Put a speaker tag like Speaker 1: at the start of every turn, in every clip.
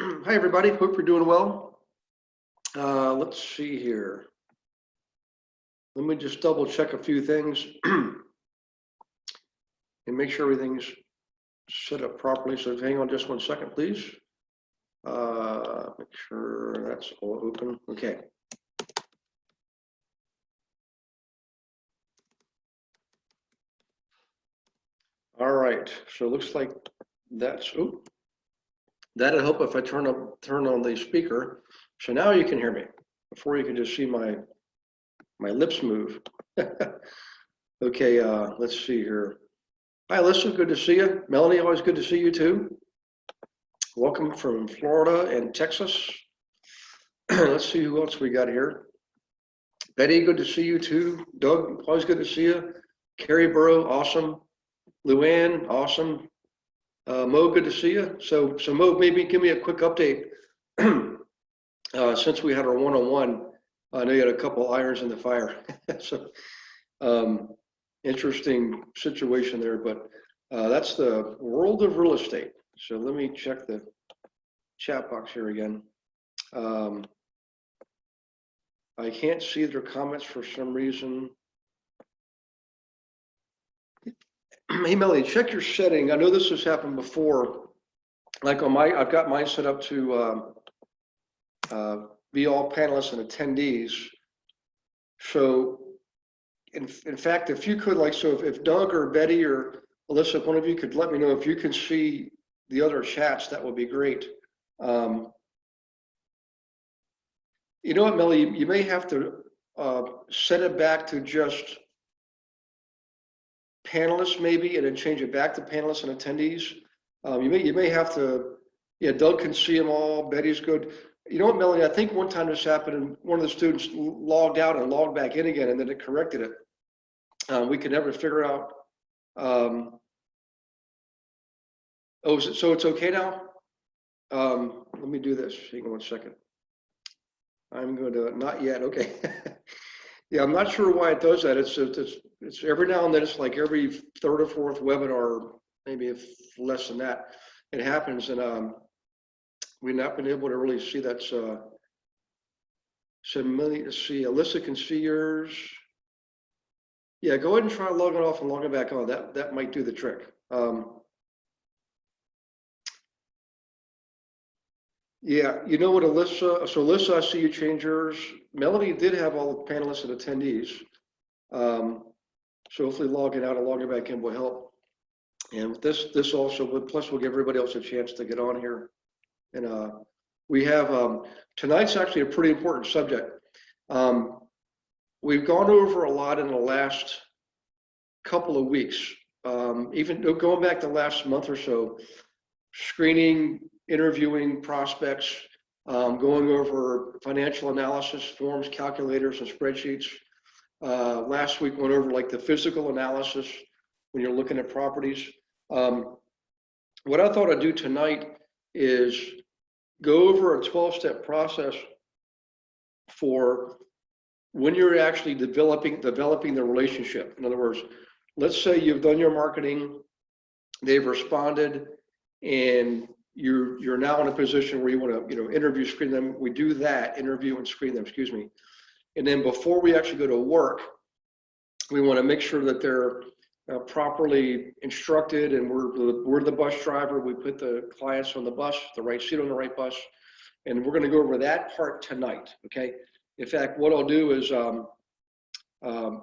Speaker 1: Hi, everybody. Hope you're doing well. Let's see here. Let me just double check a few things and make sure everything's set up properly. So hang on just one second, please. Make sure that's all open. Okay. All right. So it looks like that's. Oh, that'll help if I turn on the speaker. So now you can hear me. Before you can just see my lips move. Okay. Let's see here. Hi, Alyssa. Good to see you. Melanie, always good to see you too. Welcome from Florida and Texas. Let's see who else we got here. Betty, good to see you too. Doug, always good to see you. Carrie Burrow, awesome. Luann, awesome. Mo, good to see you. So Mo, maybe give me a quick update. Since we had our one-on-one, I know you had a couple irons in the fire. So interesting situation there, but that's the world of real estate. So let me check the chat box here again. I can't see their comments for some reason. Hey Melanie, check your setting. I know this has happened before. Like on I've got mine set up to be all panelists and attendees. So in fact, if you could, like, so if Doug or Betty or Alyssa, if one of you could let me know if you can see the other chats, that would be great. You know what, Melly, you may have to set it back to just panelists maybe, and then change it back to panelists and attendees. You may have to, yeah, Doug can see them all, Betty's good. You know what, Melanie, I think one time this happened and one of the students logged out and logged back in again, and then it corrected it. We could never figure out. Oh, so it's okay now? Let me do this, hang on one second. I'm going to, not yet, okay. Yeah, I'm not sure why it does that. It's every now and then, it's like every third or fourth webinar, maybe if less than that, it happens, and we've not been able to really see that. So let's see, Alyssa can see yours. Yeah, go ahead and try logging off and logging back on. That might do the trick. Yeah, you know what, Alyssa? So Alyssa, I see you change yours. Melanie did have all the panelists and attendees. So hopefully logging out and logging back in will help. And with this also, plus we'll give everybody else a chance to get on here. And we have, tonight's actually a pretty important subject. We've gone over a lot in the last couple of weeks, even going back the last month or so, screening, interviewing prospects, going over financial analysis, forms, calculators, and spreadsheets. Last week went over like the physical analysis when you're looking at properties. What I thought I'd do tonight is go over a 12-step process for when you're actually developing the relationship. In other words, let's say you've done your marketing, they've responded, and you're now in a position where you want to interview, screen them. We do that, interview and screen them, excuse me. And then before we actually go to work, we want to make sure that they're properly instructed, and we're the bus driver. We put the clients on the bus, the right seat on the right bus, and we're going to go over that part tonight. Okay. In fact, what I'll do is when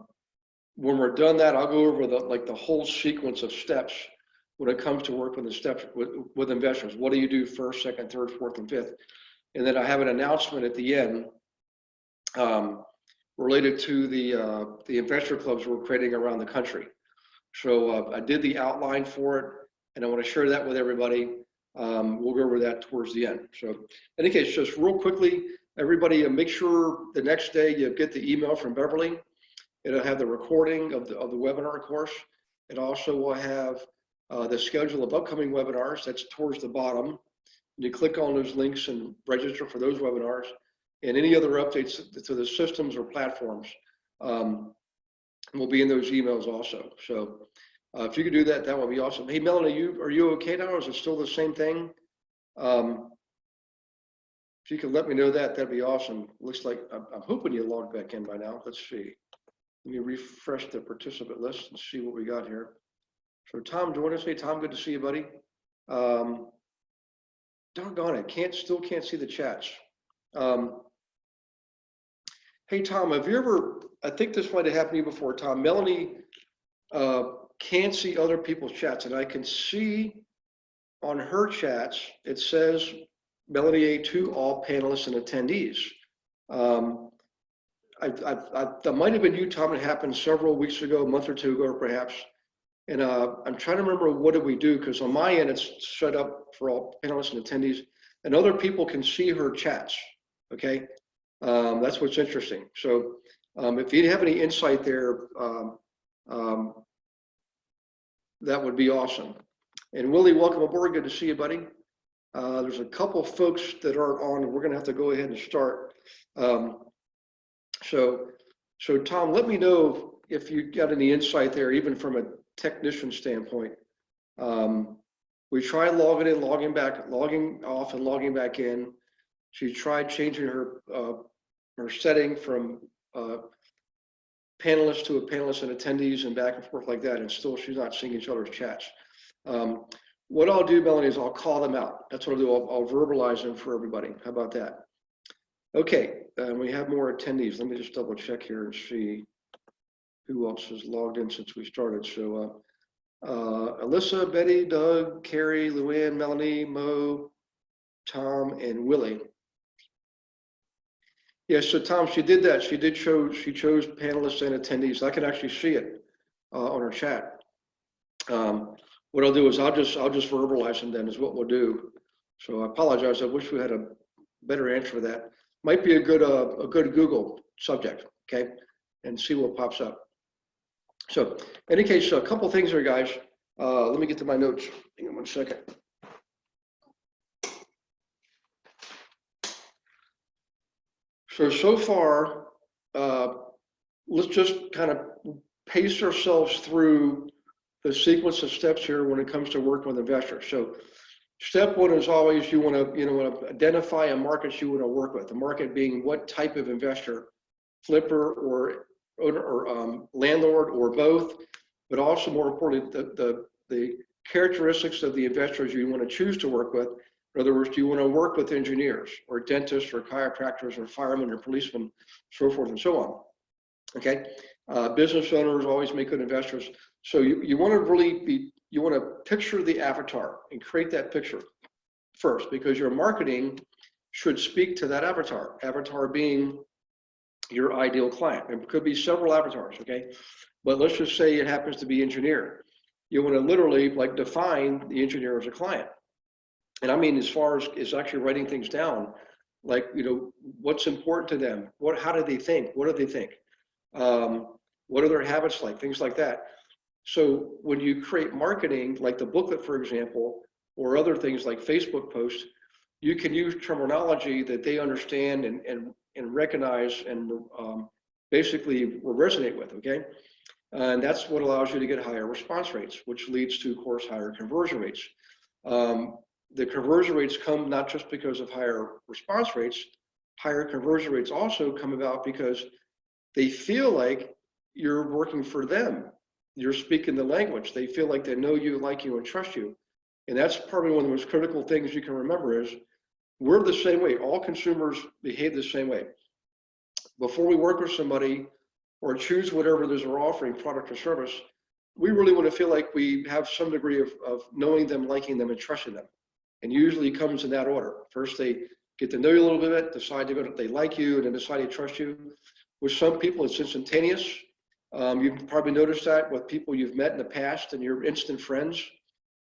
Speaker 1: we're done that, I'll go over the whole sequence of steps when it comes to work with the steps with investors. What do you do first, second, third, fourth, and fifth? And then I have an announcement at the end related to the investor clubs we're creating around the country. So I did the outline for it, and I want to share that with everybody. We'll go over that towards the end. So in any case, just real quickly, everybody make sure the next day you get the email from Beverly. It'll have the recording of the webinar course. It also will have the schedule of upcoming webinars. That's towards the bottom. You click on those links and register for those webinars, and any other updates to the systems or platforms will be in those emails also. So if you could do that, that would be awesome. Hey, Melanie, are you okay now, or is it still the same thing? If you could let me know that, that'd be awesome. Looks like, I'm hoping you logged back in by now. Let's see. Let me refresh the participant list and see what we got here. So Tom joined us. Hey, Tom, good to see you, buddy. Doggone it, still can't see the chats. Hey, Tom, have you ever, I think this might have happened to you before, Tom. Melanie can't see other people's chats, and I can see on her chats, it says Melanie A to all panelists and attendees. That might have been you, Tom. It happened several weeks ago, a month or two ago, perhaps. And I'm trying to remember what did we do, because on my end, it's set up for all panelists and attendees, and other people can see her chats, okay? That's what's interesting. So if you have any insight there, that would be awesome. And Willie, welcome aboard. Good to see you, buddy. There's a couple folks that aren't on. We're going to have to go ahead and start. So Tom, let me know if you got any insight there, even from a technician standpoint. We tried logging in, logging back, logging off, and logging back in. She tried changing her setting from panelists to a panelist and attendees and back and forth like that, and still she's not seeing each other's chats. What I'll do, Melanie, is I'll call them out. That's what I'll do. I'll verbalize them for everybody. How about that? Okay, we have more attendees. Let me just double check here and see who else has logged in since we started. So Alyssa, Betty, Doug, Carrie, Luann, Melanie, Mo, Tom, and Willie. Yes, so Tom, she did that. She chose panelists and attendees. I can actually see it on her chat. What I'll do is I'll just verbalize them then is what we'll do. So I apologize. I wish we had a better answer for that. Might be a good Google subject, okay, and see what pops up. So in any case, a couple things here, guys. Let me get to my notes. Hang on one second. So far, let's just kind of pace ourselves through the sequence of steps here when it comes to working with investors. So step one is always you want to identify a market you want to work with. The market being what type of investor, flipper or owner or landlord or both, but also more importantly the characteristics of the investors you want to choose to work with. In other words, do you want to work with engineers or dentists or chiropractors or firemen or policemen, so forth and so on? Okay, business owners always make good investors. So you want to picture the avatar and create that picture first, because your marketing should speak to that avatar. Avatar being your ideal client. It could be several avatars, okay? But let's just say it happens to be engineer. You want to literally like define the engineer as a client. And I mean, as far as actually writing things down, like, what's important to them? How do they think? What do they think? What are their habits like? Things like that. So when you create marketing, like the booklet, for example, or other things like Facebook posts, you can use terminology that they understand and recognize and basically will resonate with, okay? And that's what allows you to get higher response rates, which leads to, of course, higher conversion rates. The conversion rates come not just because of higher response rates, higher conversion rates also come about because they feel like you're working for them. You're speaking the language. They feel like they know you, like you, and trust you. And that's probably one of the most critical things you can remember is we're the same way. All consumers behave the same way. Before we work with somebody or choose whatever it is we're offering, product or service, we really want to feel like we have some degree of knowing them, liking them, and trusting them. And usually it comes in that order. First, they get to know you a little bit, decide they like you, and then decide to trust you. With some people, it's instantaneous. You've probably noticed that with people you've met in the past and you're instant friends.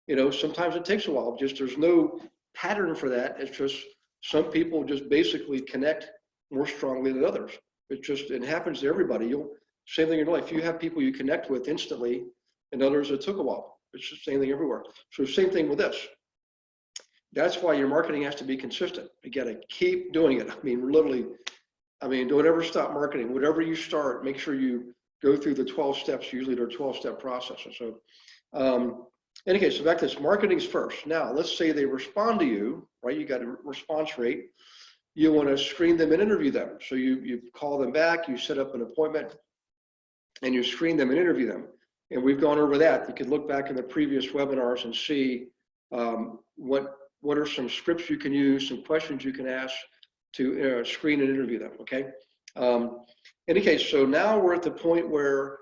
Speaker 1: Sometimes it takes a while. There's no pattern for that. It's just some people just basically connect more strongly than others. It happens to everybody. Same thing in life. You have people you connect with instantly, and others it took a while. It's the same thing everywhere. So same thing with this. That's why your marketing has to be consistent. You got to keep doing it. Don't ever stop marketing. Whatever you start, make sure you go through the 12 steps. Usually they're 12-step processes. So anyway, so back to this, marketing's first. Now, let's say they respond to you, right? You got a response rate. you want to screen them and interview them. So you call them back, you set up an appointment, and you screen them and interview them. And we've gone over that. You can look back in the previous webinars and see what are some scripts you can use, some questions you can ask to screen and interview them, okay? In any case, so now we're at the point where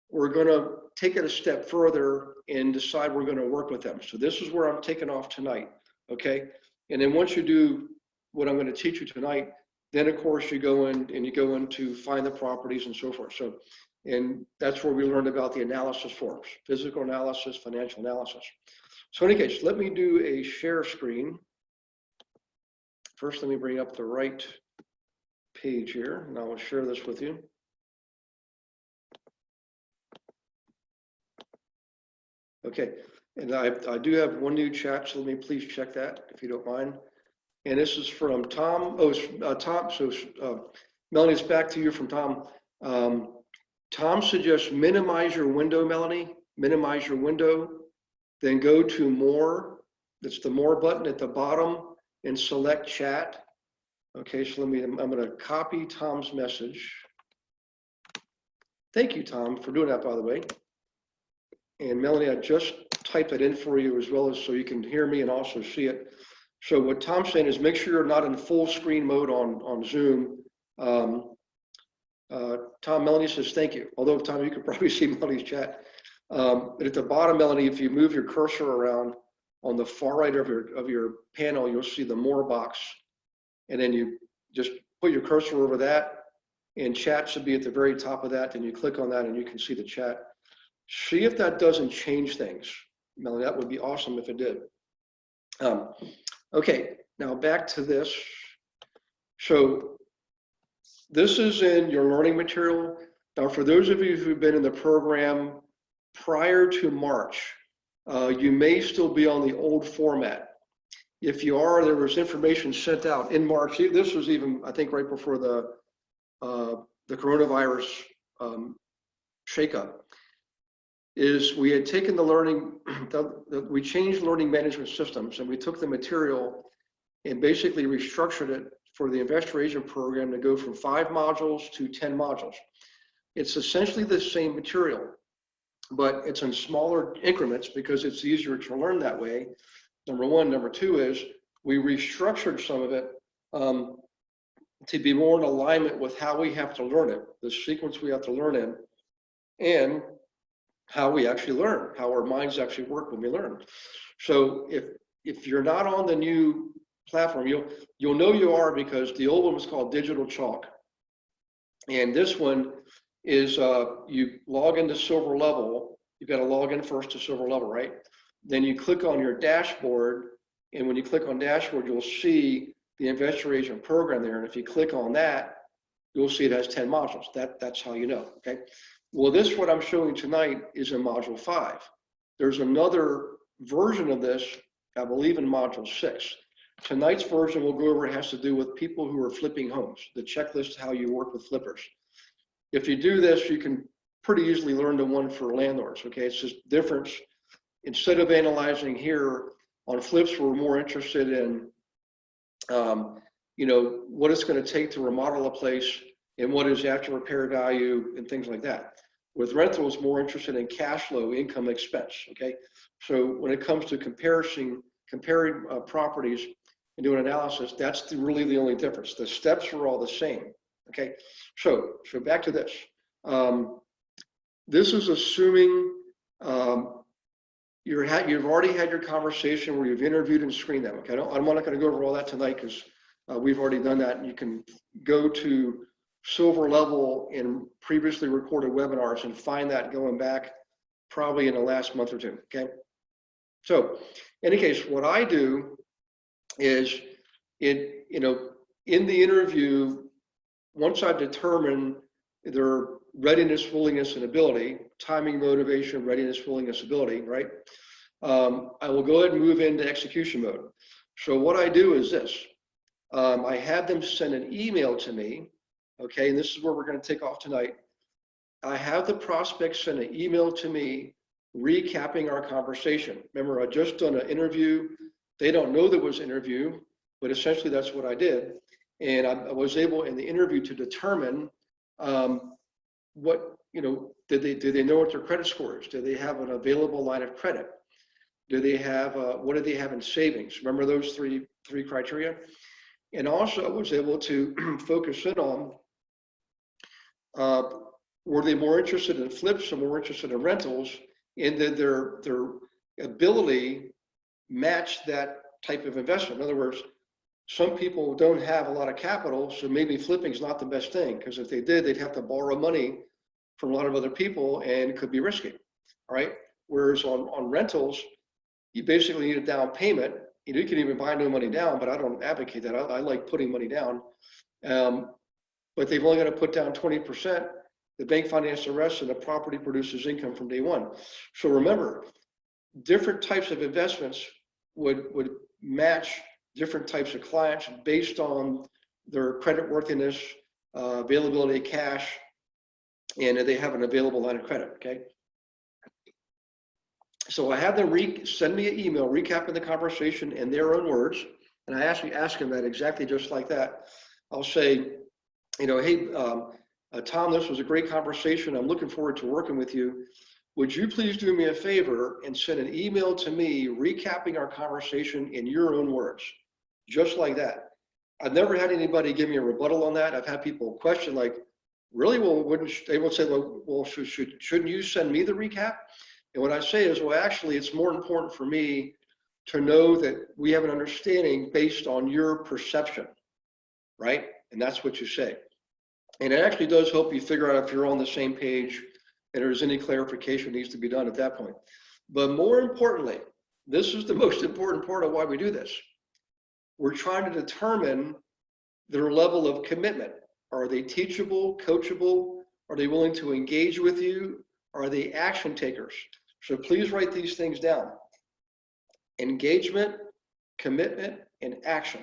Speaker 1: we're gonna take it a step further and decide we're gonna work with them. So this is where I'm taking off tonight, okay? And then once you do what I'm gonna teach you tonight, then of course you go in and you go into find the properties and so forth. So, and that's where we learned about the analysis forms, physical analysis, financial analysis. So in any case, let me do a share screen. First, let me bring up the right page here, and I will share this with you. Okay, and I do have one new chat, so let me please check that if you don't mind. And this is from Tom. Oh, Tom. So Melanie, it's back to you from Tom. Tom suggests minimize your window, Melanie. Minimize your window. Then go to more. That's the more button at the bottom, and select chat. Okay, so I'm going to copy Tom's message. Thank you, Tom, for doing that, by the way. And Melanie, I just typed it in for you as well, as so you can hear me and also see it. So what Tom's saying is make sure you're not in full screen mode on Zoom. Tom, Melanie says thank you. Although Tom, you can probably see Melanie's chat. But at the bottom, Melanie, if you move your cursor around on the far right of your panel, you'll see the more box. And then you just put your cursor over that, and chat should be at the very top of that. Then you click on that and you can see the chat. See if that doesn't change things. Melanie, that would be awesome if it did. Okay, now back to this. So this is in your learning material. Now, for those of you who've been in the program prior to March, you may still be on the old format. If you are, there was information sent out in March. This was even, I think, right before the coronavirus shakeup. Is we had taken the learning, we changed learning management systems, and we took the material and basically restructured it for the investor agent program to go from 5 modules to 10 modules. It's essentially the same material, but it's in smaller increments because it's easier to learn that way. Number one. Number two is we restructured some of it to be more in alignment with how we have to learn it, the sequence we have to learn in, and how we actually learn, how our minds actually work when we learn. So if you're not on the new platform, you'll know you are, because the old one was called Digital Chalk. And this one is you log into Silver Level. You've got to log in first to Silver Level, right? Then you click on your dashboard, and when you click on dashboard, you'll see the investor agent program there. And if you click on that, you'll see it has 10 modules. That's how you know, okay? Well, this, what I'm showing tonight, is in module 5. There's another version of this, I believe, in module 6. Tonight's version we'll go over has to do with people who are flipping homes, the checklist, how you work with flippers. If you do this, you can pretty easily learn the one for landlords, okay? It's just difference. Instead of analyzing here on flips, we're more interested in, you know, what it's going to take to remodel a place and what is after repair value and things like that. With rentals, more interested in cash flow, income, expense, okay? So when it comes to comparing properties and doing analysis, that's really the only difference. The steps are all the same, okay? So back to this. This is assuming you've already had your conversation where you've interviewed and screened them, okay? I'm not going to go over all that tonight because we've already done that. And you can go to Silver Level in previously recorded webinars and find that going back probably in the last month or two, okay? So in any case, what I do is, in the interview, once I've determined their readiness, willingness, and ability, timing, motivation, readiness, willingness, ability, right? I will go ahead and move into execution mode. So what I do is this. I have them send an email to me, okay, and this is where we're going to take off tonight. I have the prospects send an email to me recapping our conversation. Remember, I just done an interview. They don't know there was an interview, but essentially that's what I did. And I was able in the interview to determine what, do they know what their credit score is? Do they have an available line of credit? Do they have, what do they have in savings? Remember those three criteria? And also I was able to focus in on, were they more interested in flips or more interested in rentals? And did their ability match that type of investment? In other words, some people don't have a lot of capital, so maybe flipping is not the best thing, because if they did, they'd have to borrow money from a lot of other people and it could be risky, all right? Whereas on rentals, you basically need a down payment. You can even buy no money down, but I don't advocate that. I like putting money down. But they've only got to put down 20%. The bank finances the rest, and the property produces income from day one. So remember, different types of investments would match different types of clients based on their credit worthiness, availability of cash, and if they have an available line of credit, okay? So I had them send me an email recapping the conversation in their own words, and I actually ask them that exactly just like that. I'll say, hey, Tom, this was a great conversation. I'm looking forward to working with you. Would you please do me a favor and send an email to me recapping our conversation in your own words, just like that. I've never had anybody give me a rebuttal on that. I've had people question like, really? Well, they will say, well, shouldn't you send me the recap? And what I say is, well, actually, it's more important for me to know that we have an understanding based on your perception, right? And that's what you say. And it actually does help you figure out if you're on the same page and there's any clarification needs to be done at that point. But more importantly, this is the most important part of why we do this. We're trying to determine their level of commitment. Are they teachable, coachable? Are they willing to engage with you? Are they action takers? So please write these things down. Engagement, commitment, and action.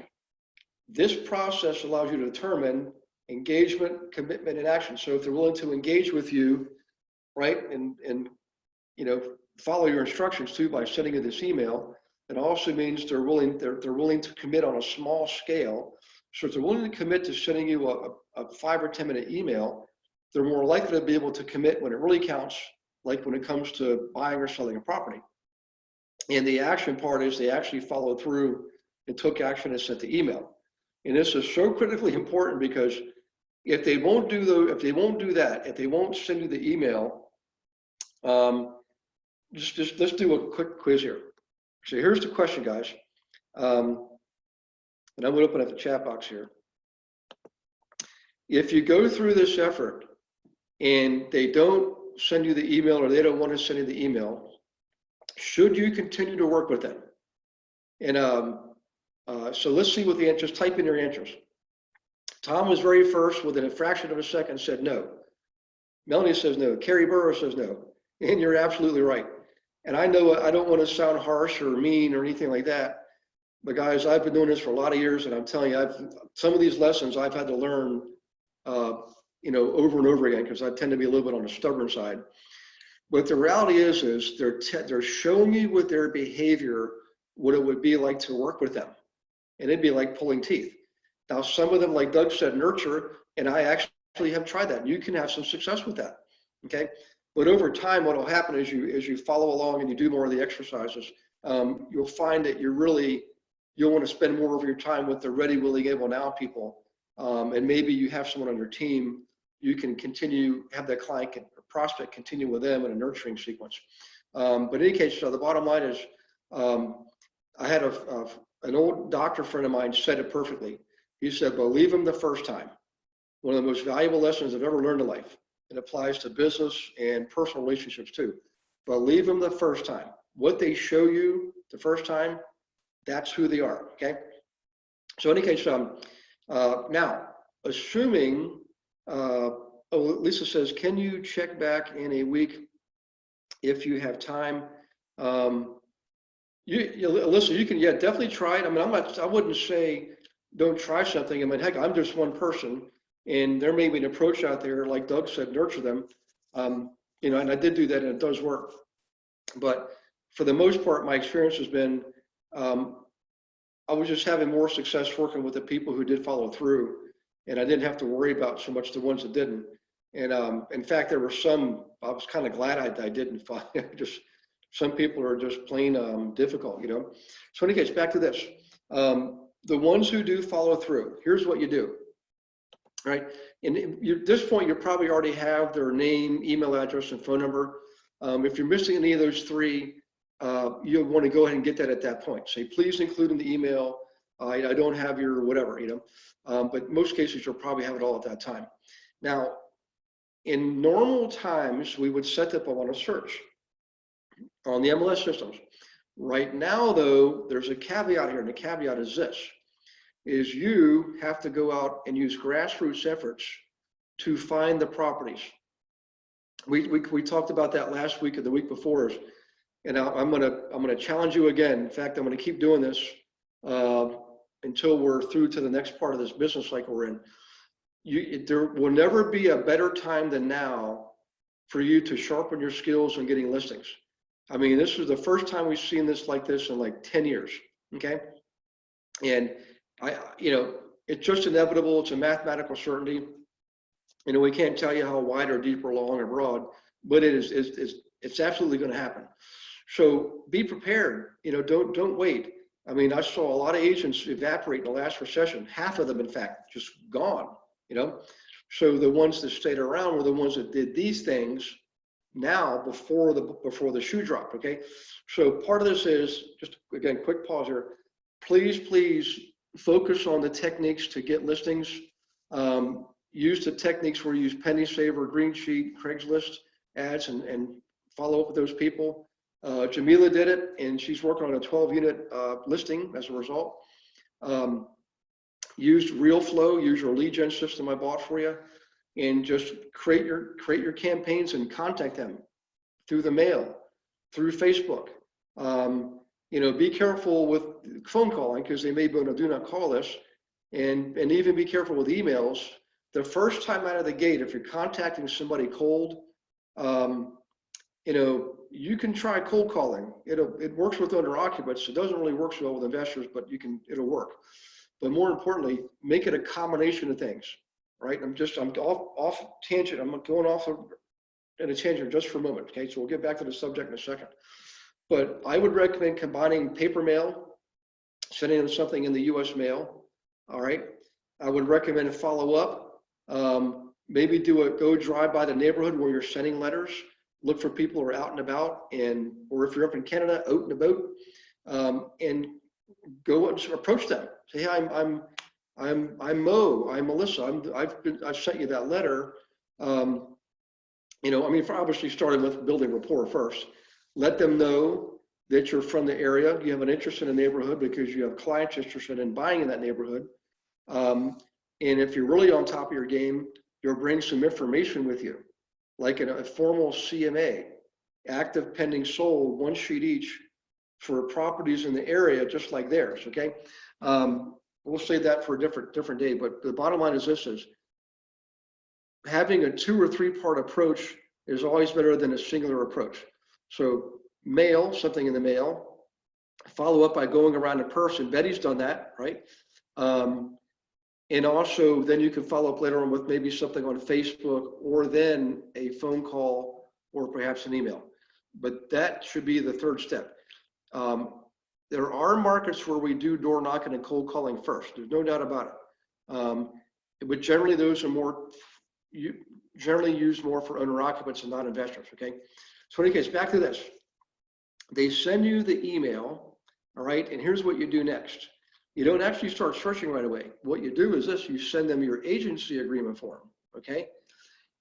Speaker 1: This process allows you to determine engagement, commitment, and action. So if they're willing to engage with you, right, and follow your instructions too by sending you this email, it also means they're willing to commit on a small scale. So if they're willing to commit to sending you a 5 or 10 minute email, they're more likely to be able to commit when it really counts, like when it comes to buying or selling a property. And the action part is they actually followed through and took action and sent the email. And this is so critically important because if they won't do that, if they won't send you the email, just let's do a quick quiz here. So here's the question, guys. And I'm going to open up the chat box here. If you go through this effort and they don't send you the email or they don't want to send you the email, should you continue to work with them? And so let's see what the answers, type in your answers. Tom was very first, within a fraction of a second, said no. Melanie says no. Carrie Burrow says no. And you're absolutely right. And I know I don't want to sound harsh or mean or anything like that, but guys, I've been doing this for a lot of years, and I'm telling you, some of these lessons I've had to learn, over and over again, because I tend to be a little bit on the stubborn side. But the reality is they're showing you with their behavior what it would be like to work with them, and it'd be like pulling teeth. Now, some of them, like Doug said, nurture, and I actually have tried that. You can have some success with that, okay? But over time, what will happen is you follow along and you do more of the exercises, you'll find that you'll want to spend more of your time with the ready, willing, able now people. And maybe you have someone on your team, you can have that client or prospect continue with them in a nurturing sequence. But in any case, so the bottom line is, I had an old doctor friend of mine said it perfectly. He said, believe them the first time. One of the most valuable lessons I've ever learned in life. It applies to business and personal relationships too. Believe them the first time. What they show you the first time, that's who they are, okay? So in any case, now, assuming, Lisa says, can you check back in a week if you have time? Alyssa, you can, definitely try it. I mean, I wouldn't say don't try something. I mean, heck, I'm just one person, and there may be an approach out there, like Doug said, nurture them. And I did do that, and it does work. But for the most part, my experience has been, I was just having more success working with the people who did follow through, and I didn't have to worry about so much the ones that didn't. And in fact, there were some, I was kind of glad I didn't find. Just some people are just plain difficult, you know. So in any case, back to this. The ones who do follow through, here's what you do, right? And at this point, you probably already have their name, email address, and phone number. If you're missing any of those three, you'll want to go ahead and get that at that point. Say, please include in the email, I don't have your whatever, you know. But most cases, you'll probably have it all at that time. Now, in normal times, we would set up on a search on the MLS systems. Right now, though, there's a caveat here, and the caveat is this, is you have to go out and use grassroots efforts to find the properties. We talked about that last week and the week before, and I'm gonna challenge you again. In fact, I'm gonna keep doing this until we're through to the next part of this business cycle we're in. There will never be a better time than now for you to sharpen your skills on getting listings. I mean, this is the first time we've seen this like this in like 10 years, okay? And you know, it's just inevitable. It's a mathematical certainty. You know, we can't tell you how wide or deep or long or broad, but it's absolutely going to happen. So be prepared. You know, don't wait. I mean, I saw a lot of agents evaporate in the last recession. Half of them, in fact, just gone. You know, so the ones that stayed around were the ones that did these things now before the shoe dropped. Okay, so part of this is just, again, quick pause here. Please focus on the techniques to get listings. Use the techniques where you use Penny Saver, Green Sheet, Craigslist ads, and follow up with those people. Jamila did it, and she's working on a 12-unit listing as a result. Use RealFlow, use your lead gen system I bought for you, and just create your campaigns and contact them through the mail, through Facebook. You know, be careful with phone calling because they may be able to do not call this, and even be careful with emails. The first time out of the gate, if you're contacting somebody cold, you know, you can try cold calling. It works with owner occupants. It doesn't really work so well with investors, but it'll work. But more importantly, make it a combination of things, right? I'm off tangent. I'm going off in a tangent just for a moment, okay? So we'll get back to the subject in a second. But I would recommend combining paper mail, sending them something in the US mail, all right? I would recommend a follow-up. Maybe go drive by the neighborhood where you're sending letters, look for people who are out and about, or if you're up in Canada, out and about, and go and approach them. Say, hey, I'm Mo, I'm Melissa, I've sent you that letter. You know, I mean, obviously starting with building rapport first. Let them know that you're from the area, you have an interest in the neighborhood because you have clients interested in buying in that neighborhood. And if you're really on top of your game, you'll bring some information with you, like a formal CMA, active pending sold, one sheet each for properties in the area, just like theirs, okay? We'll save that for a different day, but the bottom line is this: is having a 2 or 3 part approach is always better than a singular approach. So mail, something in the mail, follow up by going around in person. Betty's done that, right? And also then you can follow up later on with maybe something on Facebook, or then a phone call, or perhaps an email. But that should be the third step. There are markets where we do door knocking and cold calling first. There's no doubt about it. But generally those are generally used more for owner occupants and not investors, okay? So in any case, back to this. They send you the email, all right? And here's what you do next. You don't actually start searching right away. What you do is this: you send them your agency agreement form, okay?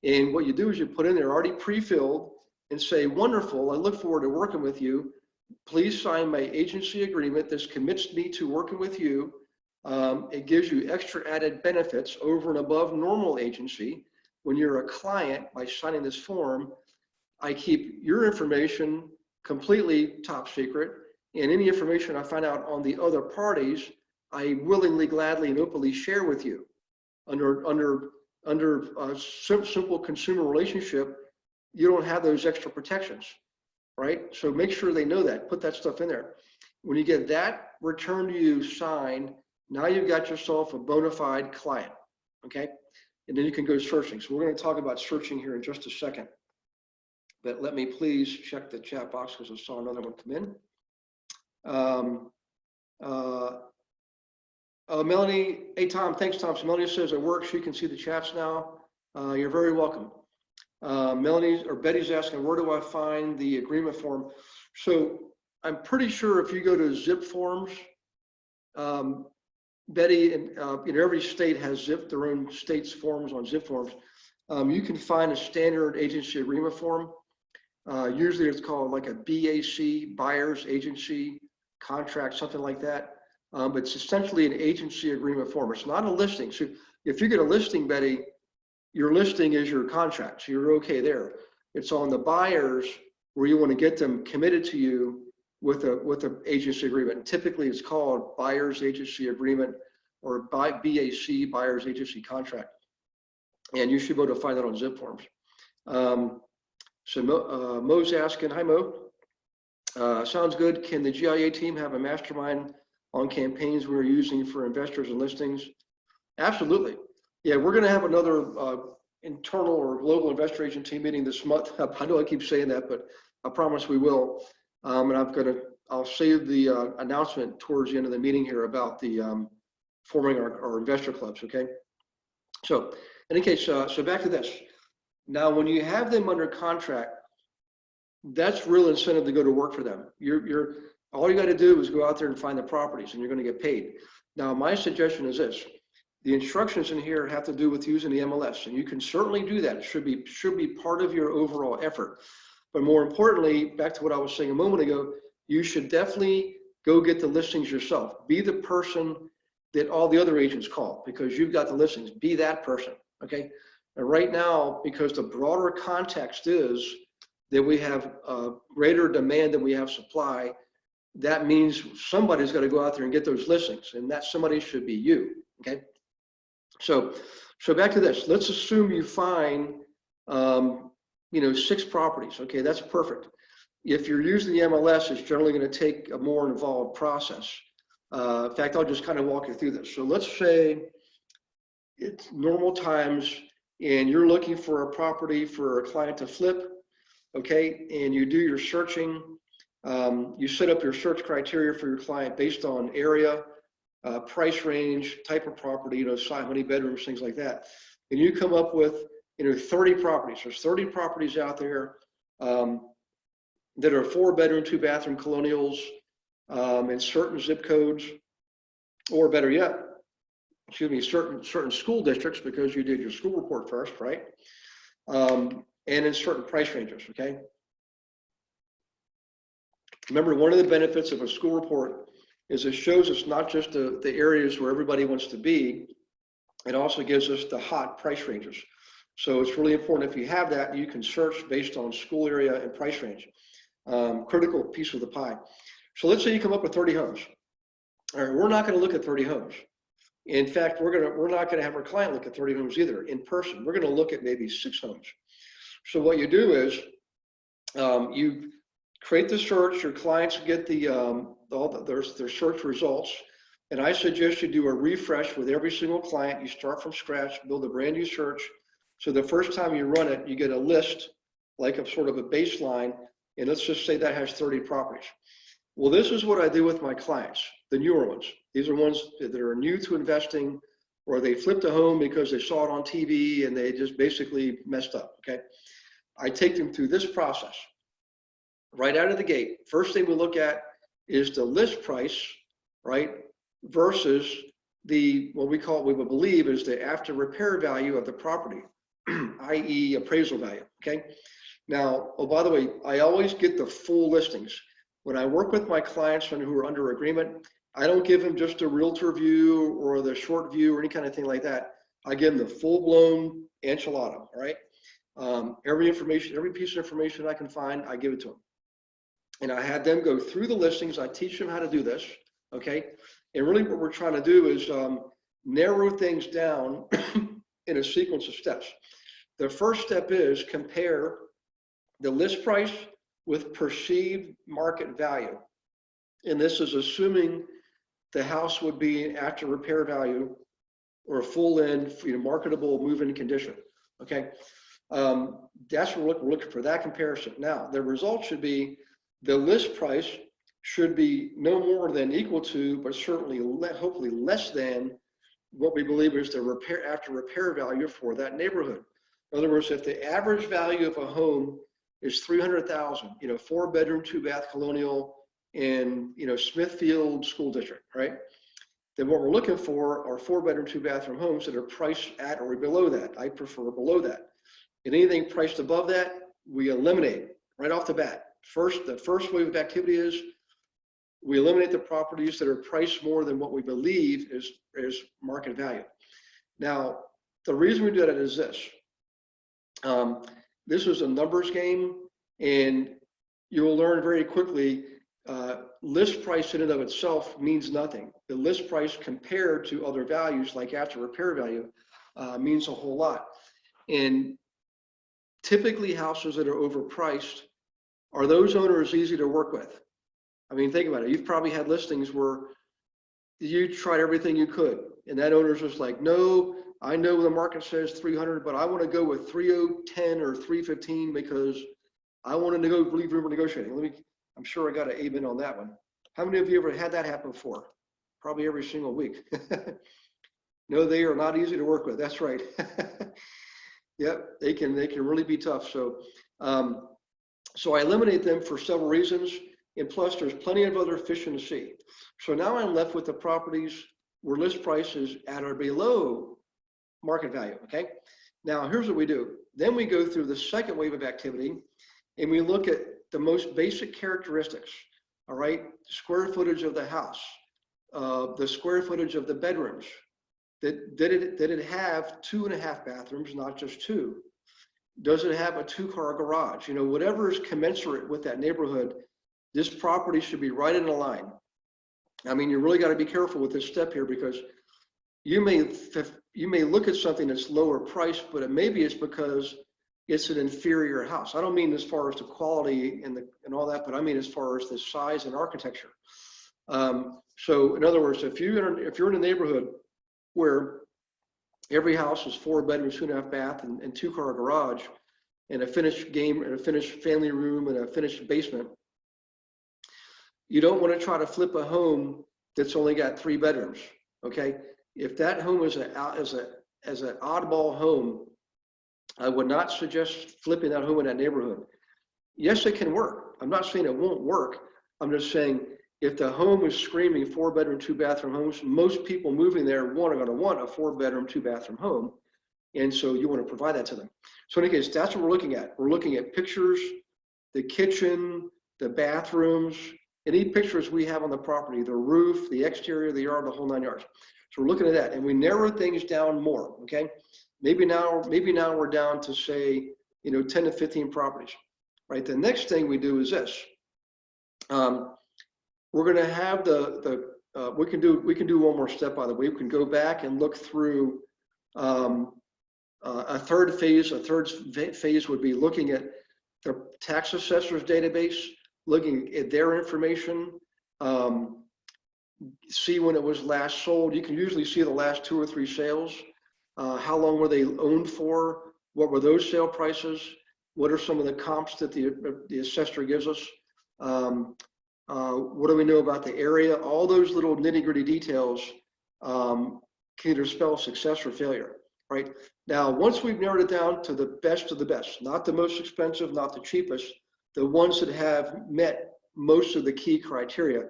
Speaker 1: And what you do is you put in there already pre-filled and say, wonderful, I look forward to working with you. Please sign my agency agreement. This commits me to working with you. It gives you extra added benefits over and above normal agency. When you're a client, by signing this form, I keep your information completely top secret, and any information I find out on the other parties, I willingly, gladly, and openly share with you. Under a simple consumer relationship, you don't have those extra protections, right? So make sure they know that. Put that stuff in there. When you get that return to you signed, now you've got yourself a bona fide client, okay? And then you can go searching. So we're going to talk about searching here in just a second. But let me please check the chat box because I saw another one come in. Melanie, hey Tom, thanks Tom. So Melanie says it works. You can see the chats now. You're very welcome. Melanie or Betty's asking, where do I find the agreement form? So I'm pretty sure if you go to Zip Forms, Betty, and every state has their own state's forms on Zip Forms. You can find a standard agency agreement form. Usually it's called like a BAC, Buyer's Agency Contract, something like that. But it's essentially an agency agreement form. It's not a listing. So if you get a listing, Betty, your listing is your contract. So you're okay there. It's on the buyers where you want to get them committed to you with a agency agreement. And typically it's called Buyer's Agency Agreement or BAC, Buyer's Agency Contract. And you should be able to find that on Zip Forms. So Mo's asking, hi Mo. Sounds good. Can the GIA team have a mastermind on campaigns we're using for investors and listings? Absolutely. Yeah, we're going to have another internal or global investor agent team meeting this month. I know I keep saying that, but I promise we will. And I'll save the announcement towards the end of the meeting here about the forming our investor clubs. Okay. So in any case, so back to this. Now, when you have them under contract, that's real incentive to go to work for them. All you got to do is go out there and find the properties, and you're going to get paid. Now, my suggestion is this: the instructions in here have to do with using the MLS, and you can certainly do that. It should be part of your overall effort. But more importantly, back to what I was saying a moment ago, you should definitely go get the listings yourself. Be the person that all the other agents call because you've got the listings. Be that person. Okay. And right now, because the broader context is that we have greater demand than we have supply, that means somebody's got to go out there and get those listings, and that somebody should be you. Okay. So back to this. Let's assume you find 6 properties. Okay, that's perfect. If you're using the MLS, it's generally going to take a more involved process. In fact, I'll just kind of walk you through this. So let's say it's normal times and you're looking for a property for a client to flip, okay, and you do your searching. You set up your search criteria for your client based on area, price range, type of property, size, how many bedrooms, things like that. And you come up with 30 properties. There's 30 properties out there that are 4-bedroom, 2-bathroom colonials in certain zip codes, or better yet, certain school districts because you did your school report first, right? And in certain price ranges, okay? Remember, one of the benefits of a school report is it shows us not just the areas where everybody wants to be, it also gives us the hot price ranges. So it's really important if you have that, you can search based on school area and price range. Critical piece of the pie. So let's say you come up with 30 homes. All right, we're not going to look at 30 homes. In fact, we're not going to have our client look at 30 homes either in person. We're going to look at maybe 6 homes. So what you do is you create the search. Your clients get their search results. And I suggest you do a refresh with every single client. You start from scratch, build a brand new search. So the first time you run it, you get a list, like a sort of a baseline. And let's just say that has 30 properties. Well, this is what I do with my clients, the newer ones. These are ones that are new to investing, or they flipped a home because they saw it on TV and they just basically messed up, okay? I take them through this process. Right out of the gate, first thing we look at is the list price, right, versus what we believe is the after repair value of the property, i.e. appraisal value, okay? Now, oh, by the way, I always get the full listings. When I work with my clients who are under agreement, I don't give them just a realtor view or the short view or any kind of thing like that. I give them the full-blown enchilada, all right? Every piece of information I can find, I give it to them. And I had them go through the listings. I teach them how to do this, okay? And really what we're trying to do is narrow things down in a sequence of steps. The first step is compare the list price with perceived market value. And this is assuming the house would be after repair value or full in, marketable move-in condition. Okay, that's what we're looking for, that comparison. Now, the result should be the list price should be no more than equal to, but certainly hopefully less than what we believe is the after repair value for that neighborhood. In other words, if the average value of a home is $300,000, 4-bedroom, 2-bath colonial in, Smithfield School District, right? Then what we're looking for are 4-bedroom, 2-bathroom homes that are priced at or below that. I prefer below that. And anything priced above that, we eliminate right off the bat. The first wave of activity is we eliminate the properties that are priced more than what we believe is market value. Now, the reason we do that is this. This is a numbers game, and you'll learn very quickly list price in and of itself means nothing. The list price compared to other values like after repair value means a whole lot. And typically houses that are overpriced, are those owners easy to work with? I mean, think about it. You've probably had listings where you tried everything you could, and that owner's just like, no, I know the market says 300, but I want to go with 3010 or 315 because I want to leave room for negotiating. I'm sure I got an amen on that one. How many of you ever had that happen before? Probably every single week. No, they are not easy to work with. That's right. Yep, they can really be tough. So, so I eliminate them for several reasons, and plus there's plenty of other fish in the sea. So now I'm left with the properties where list price is at or below market value. Okay. Now here's what we do. Then we go through the second wave of activity, and we look at the most basic characteristics. All right, square footage of the house, the square footage of the bedrooms. Did it have 2.5 bathrooms, not just 2? Does it have a 2-car garage? Whatever is commensurate with that neighborhood, this property should be right in the line. I mean, you really got to be careful with this step here, because you may look at something that's lower priced, but maybe it's because it's an inferior house. I don't mean as far as the quality and all that, but I mean as far as the size and architecture. So in other words, if you're in a neighborhood where every house is 4 bedrooms, 2.5 bath, and 2-car garage, and a finished family room and a finished basement, you don't want to try to flip a home that's only got 3 bedrooms. Okay, if that home is an oddball home, I would not suggest flipping that home in that neighborhood. Yes, it can work. I'm not saying it won't work. I'm just saying if the home is screaming 4-bedroom, 2-bathroom homes, most people moving there are going to want a 4-bedroom, 2-bathroom home. And so you want to provide that to them. So in any case, that's what we're looking at. We're looking at pictures, the kitchen, the bathrooms, any pictures we have on the property, the roof, the exterior, the yard, the whole 9 yards. So we're looking at that, and we narrow things down more, okay? Maybe now we're down to, say, 10 to 15 properties, right? The next thing we do is this. We're going to have we can do one more step, by the way. We can go back and look through a third phase. A third phase would be looking at the tax assessor's database, looking at their information, see when it was last sold. You can usually see the last 2 or 3 sales. How long were they owned for? What were those sale prices? What are some of the comps that the assessor gives us? What do we know about the area? All those little nitty-gritty details can either spell success or failure, right? Now, once we've narrowed it down to the best of the best, not the most expensive, not the cheapest, the ones that have met most of the key criteria,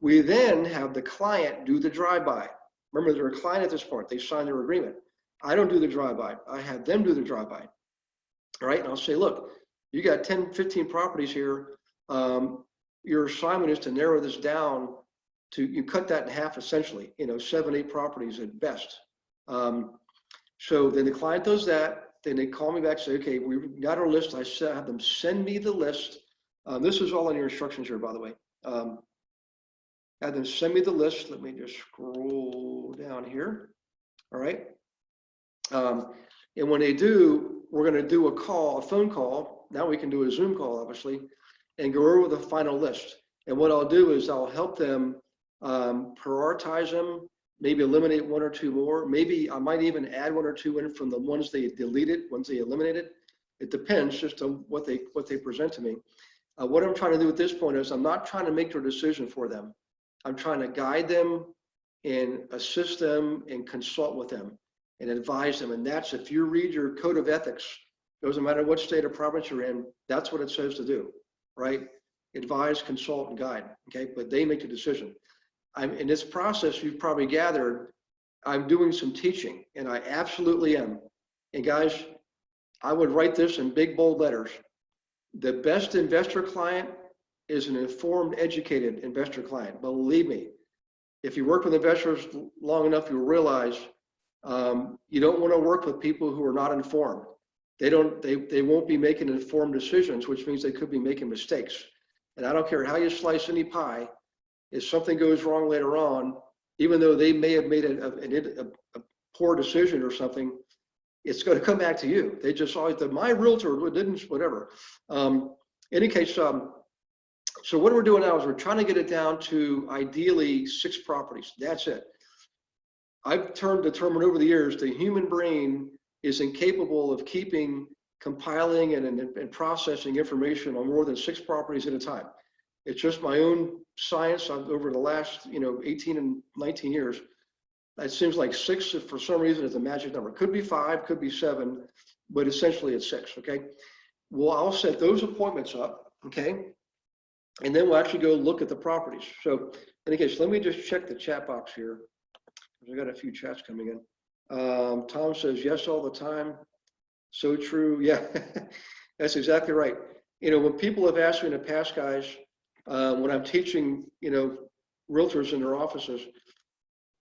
Speaker 1: we then have the client do the drive-by. Remember, they're a client at this point. They sign their agreement. I don't do the drive-by. I have them do the drive-by. All right, and I'll say, look, you got 10, 15 properties here. Your assignment is to narrow this down to, you cut that in half essentially, 7, 8 properties at best. So then the client does that. Then they call me back and say, okay, we've got our list. I have them send me the list. This is all in your instructions here, by the way. Have them send me the list. Let me just scroll down here. All right. And when they do, we're going to do a phone call. Now we can do a Zoom call, obviously, and go over the final list. And what I'll do is I'll help them prioritize them, maybe eliminate one or two more. Maybe I might even add one or two in from the ones they deleted, ones they eliminated. It depends just on what they present to me. What I'm trying to do at this point is I'm not trying to make their decision for them. I'm trying to guide them and assist them and consult with them and advise them. And that's, if you read your code of ethics, doesn't matter what state or province you're in, that's what it says to do, right? Advise, consult, and guide, okay? But they make the decision. In this process, you've probably gathered, I'm doing some teaching, and I absolutely am. And guys, I would write this in big bold letters. The best investor client is an informed, educated investor client. Believe me, if you work with investors long enough, you'll realize you don't want to work with people who are not informed. They won't be making informed decisions, which means they could be making mistakes. And I don't care how you slice any pie, if something goes wrong later on, even though they may have made a poor decision or something, it's going to come back to you. They just always, my realtor didn't, whatever. Any case, so what we're doing now is we're trying to get it down to ideally 6 properties. That's it. I've determined over the years the human brain is incapable of compiling and processing information on more than 6 properties at a time. It's just my own science. Over the last 18 and 19 years, it seems like 6 for some reason is a magic number. Could be 5, could be 7, but essentially it's 6. Okay. Well, I'll set those appointments up. Okay. And then we'll actually go look at the properties. So in any case, let me just check the chat box here. I got a few chats coming in. Tom says yes all the time. So true. Yeah, that's exactly right. When people have asked me in the past, guys, when I'm teaching, realtors in their offices,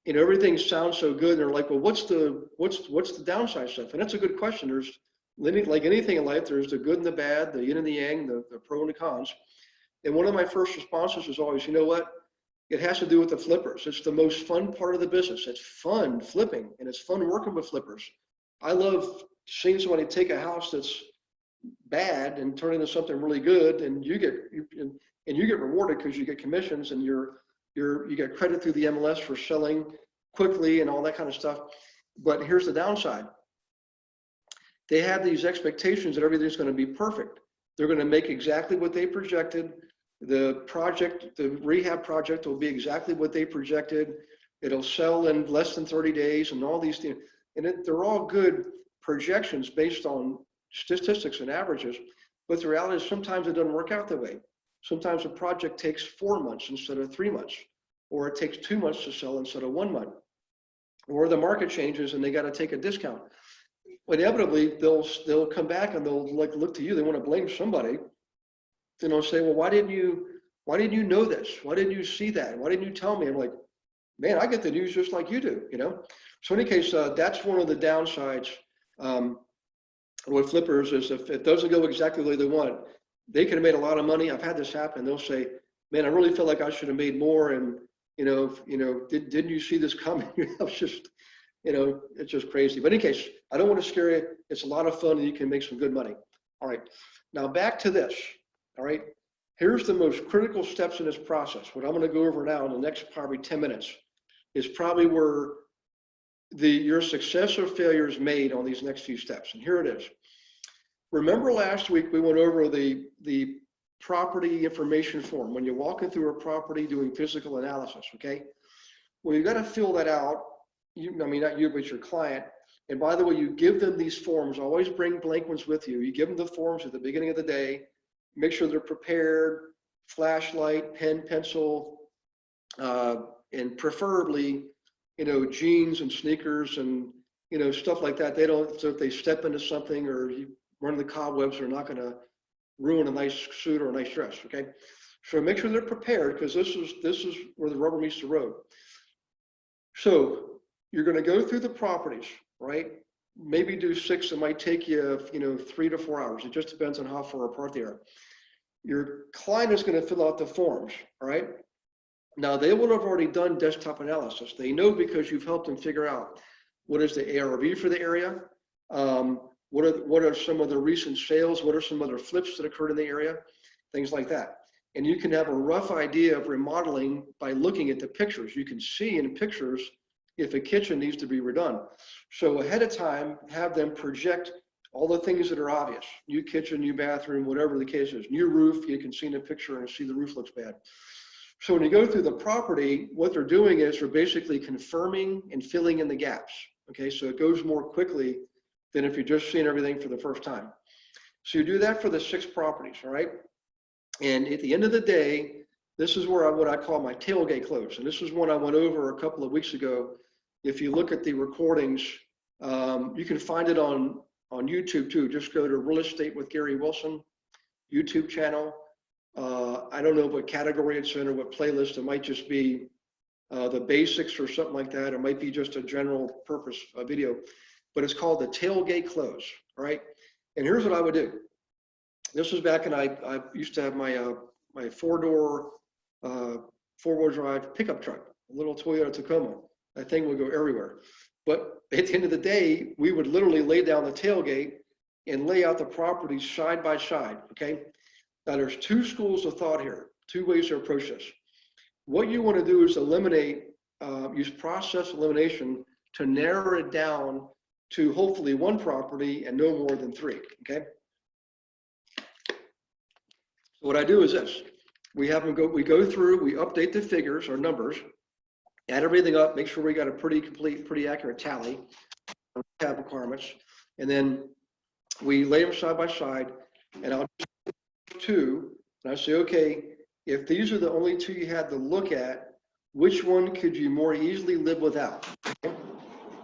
Speaker 1: everything sounds so good. And they're like, well, what's the downside stuff? And that's a good question. There's, like anything in life, there's the good and the bad, the yin and the yang, the pro and the cons. And one of my first responses is always, you know what? It has to do with the flippers. It's the most fun part of the business. It's fun flipping, and it's fun working with flippers. I love seeing somebody take a house that's bad and turn it into something really good, and you get rewarded because you get commissions and you get credit through the MLS for selling quickly and all that kind of stuff. But here's the downside. They have these expectations that everything's going to be perfect. They're going to make exactly what they projected. The rehab project will be exactly what they projected. It'll sell in less than 30 days and all these things. And they're all good projections based on statistics and averages. But the reality is sometimes it doesn't work out that way. Sometimes a project takes 4 months instead of 3 months, or it takes 2 months to sell instead of 1 month, or the market changes and they got to take a discount. Inevitably, they'll come back and they'll look to you. They want to blame somebody. And they'll say, well, why didn't you know this? Why didn't you see that? Why didn't you tell me? I'm like, man, I get the news just like you do, So in any case, that's one of the downsides with flippers is if it doesn't go exactly the way they want, they could have made a lot of money. I've had this happen. They'll say, man, I really feel like I should have made more. And, didn't you see this coming? It's just, it's just crazy. But in any case, I don't want to scare you. It's a lot of fun and you can make some good money. All right. Now back to this. All right. Here's the most critical steps in this process. What I'm going to go over now in the next probably 10 minutes is probably where your success or failure is made on these next few steps. And here it is. Remember last week we went over the property information form when you're walking through a property doing physical analysis. Okay. Well, you got to fill that out. Not you, but your client. And by the way, you give them these forms. Always bring blank ones with you. You give them the forms at the beginning of the day. Make sure they're prepared, flashlight, pen, pencil, and preferably, jeans and sneakers and, stuff like that. So if they step into something or you run the cobwebs, they're not going to ruin a nice suit or a nice dress. Okay. So make sure they're prepared because this is where the rubber meets the road. So you're going to go through the properties, right? Maybe do 6. It might take you, 3 to 4 hours. It just depends on how far apart they are. Your client is going to fill out the forms, all right? Now, they will have already done desktop analysis. They know because you've helped them figure out what is the ARV for the area, what are some of the recent sales, what are some other flips that occurred in the area, things like that. and you can have a rough idea of remodeling by looking at the pictures. You can see in pictures if a kitchen needs to be redone. So ahead of time, have them project all the things that are obvious. New kitchen, new bathroom, whatever the case is. New roof, you can see in the picture and see the roof looks bad. So when you go through the property, what they're doing is they're basically confirming and filling in the gaps. Okay, so it goes more quickly than if you're just seeing everything for the first time. So you do that for the 6 properties, all right? And at the end of the day, this is where what I call my tailgate close. And this is one I went over a couple of weeks ago. If you look at the recordings, you can find it on YouTube too. Just go to Real Estate with Gary Wilson YouTube channel. I don't know what category it's in or what playlist. It might just be the basics or something like that. It might be just a general purpose video, but it's called the tailgate close, all right? And here's what I would do. This was back, and I used to have my my 4-door 4-wheel drive pickup truck, a little Toyota Tacoma. That thing would go everywhere. But at the end of the day, we would literally lay down the tailgate and lay out the properties side by side, okay? Now there's 2 schools of thought here, 2 ways to approach this. What you want to do is eliminate, use process elimination to narrow it down to hopefully 1 property and no more than 3, okay? So what I do is this. We have them we go through, we update the figures or numbers, add everything up, make sure we got a pretty complete, pretty accurate tally of tab requirements, and then we lay them side by side, and I'll just 2, and I say, okay, if these are the only 2 you had to look at, which one could you more easily live without?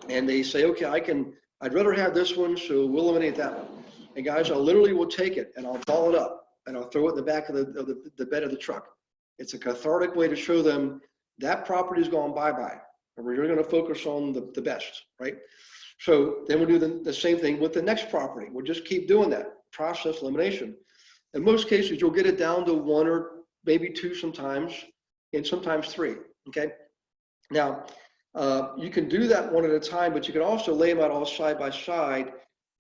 Speaker 1: And they say, okay, I'd rather have this one, so we'll eliminate that one. And guys, I literally will take it and I'll ball it up and I'll throw it in the back of the bed of the truck. It's a cathartic way to show them that property's gone bye-bye, and we're going to focus on the best, right? So then we'll do the same thing with the next property. We'll just keep doing that, process elimination. In most cases, you'll get it down to 1 or maybe 2 sometimes, and sometimes 3, okay? Now, you can do that one at a time, but you can also lay them out all side by side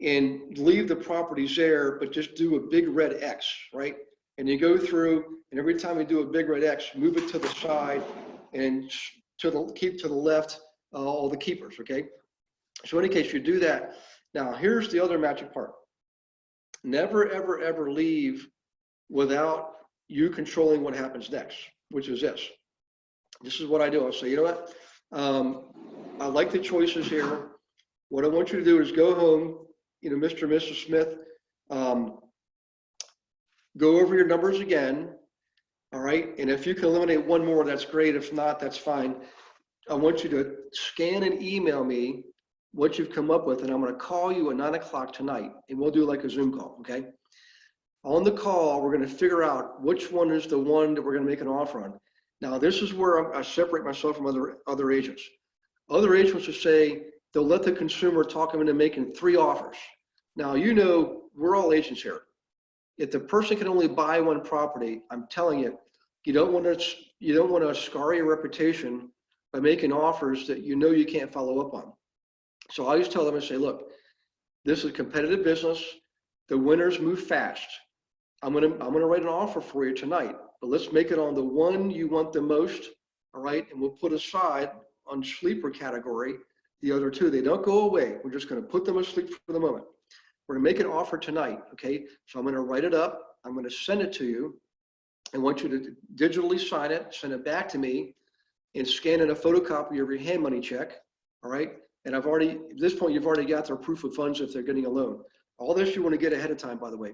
Speaker 1: and leave the properties there, but just do a big red X, right? And you go through, and every time you do a big red X, move it to the side and keep to the left all the keepers, okay? So in any case, you do that. Now, here's the other magic part. Never, ever, ever leave without you controlling what happens next, which is this. This is what I do. I'll say, you know what? I like the choices here. What I want you to do is go home, you know, Mr. and Mrs. Smith, go over your numbers again, all right? And if you can eliminate 1 more, that's great. If not, that's fine. I want you to scan and email me what you've come up with, and I'm gonna call you at 9 o'clock tonight, and we'll do like a Zoom call, okay? On the call, we're gonna figure out which one is the one that we're gonna make an offer on. Now, this is where I separate myself from other agents. Other agents will say they'll let the consumer talk them into making 3 offers. Now, you know, we're all agents here. If the person can only buy 1 property, I'm telling you, you don't want to scar your reputation by making offers that you know you can't follow up on. So I always tell them and say, look, this is competitive business. The winners move fast. I'm gonna write an offer for you tonight, but let's make it on the one you want the most, all right? And we'll put aside on sleeper category the other 2. They don't go away. We're just gonna put them asleep for the moment. We're gonna make an offer tonight, okay? So I'm gonna write it up. I'm gonna send it to you. I want you to digitally sign it, send it back to me, and scan in a photocopy of your hand money check, all right? And at this point, you've already got their proof of funds if they're getting a loan. All this you want to get ahead of time, by the way.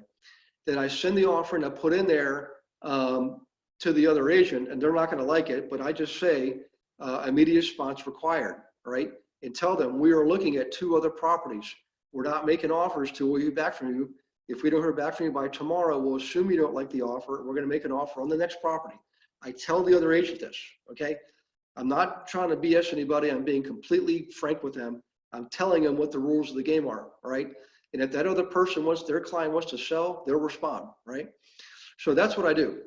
Speaker 1: Then I send the offer and I put in there to the other agent, and they're not going to like it, but I just say immediate response required, all right? And tell them we are looking at 2 other properties. We're not making offers till we hear back from you. If we don't hear back from you by tomorrow, we'll assume you don't like the offer. We're going to make an offer on the next property. I tell the other agent this, okay? I'm not trying to BS anybody. I'm being completely frank with them. I'm telling them what the rules of the game are, all right? And if that other person their client wants to sell, they'll respond, right? So that's what I do.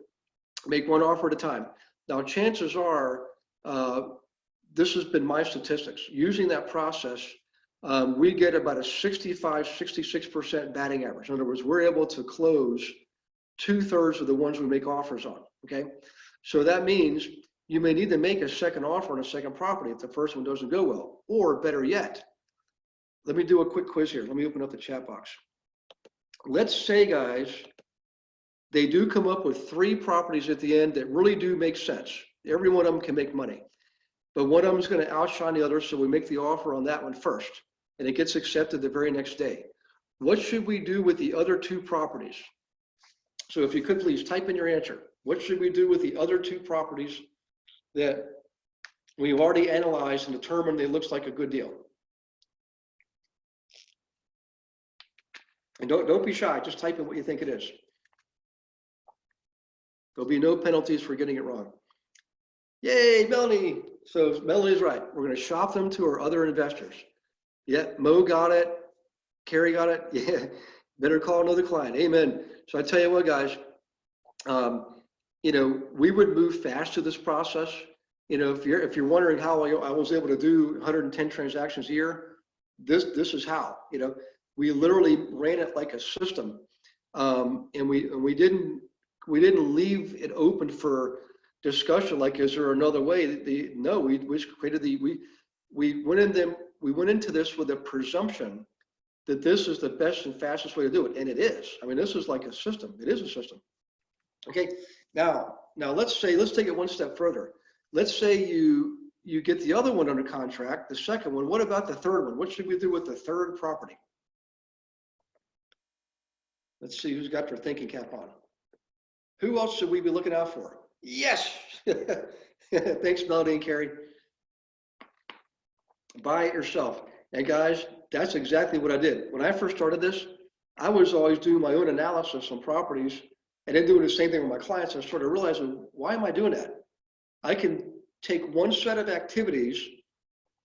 Speaker 1: Make 1 offer at a time. Now, chances are, this has been my statistics. Using that process, we get about a 65, 66% batting average. In other words, we're able to close 2/3 of the ones we make offers on, Okay, so that means you may need to make a second offer on a second property if the first one doesn't go well, or better yet, let me do a quick quiz here. Let me open up the chat box. Let's say, guys, they do come up with 3 properties at the end that really do make sense. Every one of them can make money, but one of them is going to outshine the other, so we make the offer on that one first, and it gets accepted the very next day. What should we do with the other 2 properties? So if you could please type in your answer. What should we do with the other 2 properties that we've already analyzed and determined it looks like a good deal? And don't be shy, just type in what you think it is. There'll be no penalties for getting it wrong. Yay, Melanie. So Melanie's right. We're going to shop them to our other investors. Yeah, Mo got it. Carrie got it. Yeah, better call another client. Amen. So I tell you what, guys, we would move fast to this process. If you're wondering how I was able to do 110 transactions a year, this is how. We literally ran it like a system, and we didn't leave it open for discussion. Like, is there another way? No, we created we went into this with a presumption that this is the best and fastest way to do it, and it is. I mean, this is like a system. It is a system. Okay. Now let's take it one step further. Let's say you get the other one under contract, the second one. What about the third one? What should we do with the third property? Let's see who's got their thinking cap on. Who else should we be looking out for? Yes. Thanks, Melody and Carrie. Buy it yourself. And guys, that's exactly what I did. When I first started this, I was always doing my own analysis on properties and then doing the same thing with my clients. And I started realizing, why am I doing that? I can take one set of activities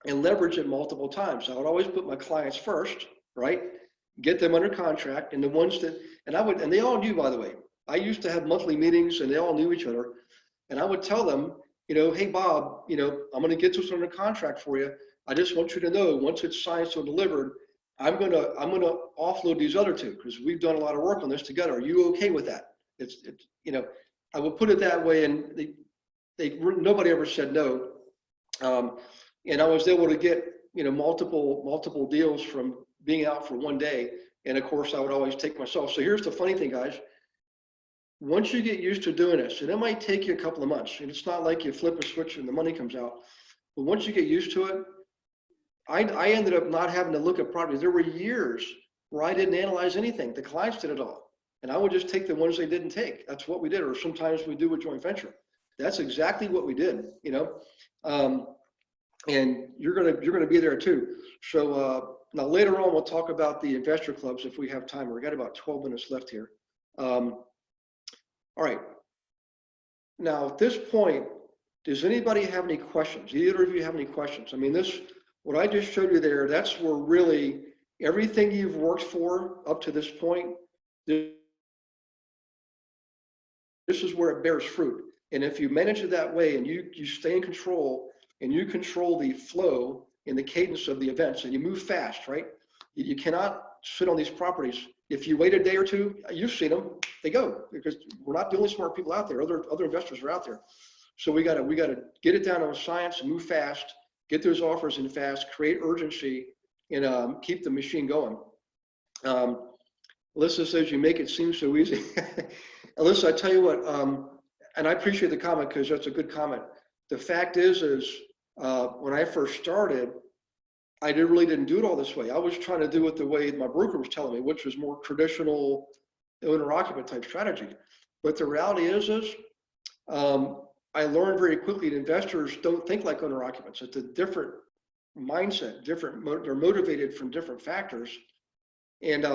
Speaker 1: and leverage it multiple times. I would always put my clients first, right? Get them under contract, and the ones that, and they all knew, by the way. I used to have monthly meetings and they all knew each other. And I would tell them, hey, Bob, I'm going to get this under contract for you. I just want you to know, once it's signed and delivered, I'm going to offload these other 2 because we've done a lot of work on this together. Are you okay with that? I would put it that way, and nobody ever said no. And I was able to get, multiple deals from being out for one day. And of course, I would always take myself. So here's the funny thing, guys. Once you get used to doing this, and it might take you a couple of months, and it's not like you flip a switch and the money comes out, but once you get used to it, I ended up not having to look at properties. There were years where I didn't analyze anything. The clients did it all. And I would just take the ones they didn't take. That's what we did. Or sometimes we do a joint venture. That's exactly what we did, and you're gonna be there too. So now later on, we'll talk about the investor clubs if we have time. We've got about 12 minutes left here. All right. Now at this point, does anybody have any questions? Either of you have any questions? I mean, what I just showed you there, that's where really everything you've worked for up to this point, this is where it bears fruit. And if you manage it that way and you stay in control and you control the flow and the cadence of the events and you move fast, right? You cannot sit on these properties. If you wait a day or 2, you've seen them, they go, because we're not the only smart people out there. Other investors are out there. So we gotta get it down on science and move fast, get those offers in fast, create urgency, and keep the machine going. Alyssa says you make it seem so easy. Alyssa, I tell you what, and I appreciate the comment because that's a good comment. The fact is when I first started, I really didn't do it all this way. I was trying to do it the way my broker was telling me, which was more traditional owner-occupant type strategy. But the reality is I learned very quickly that investors don't think like owner-occupants. It's a different mindset, they're motivated from different factors. And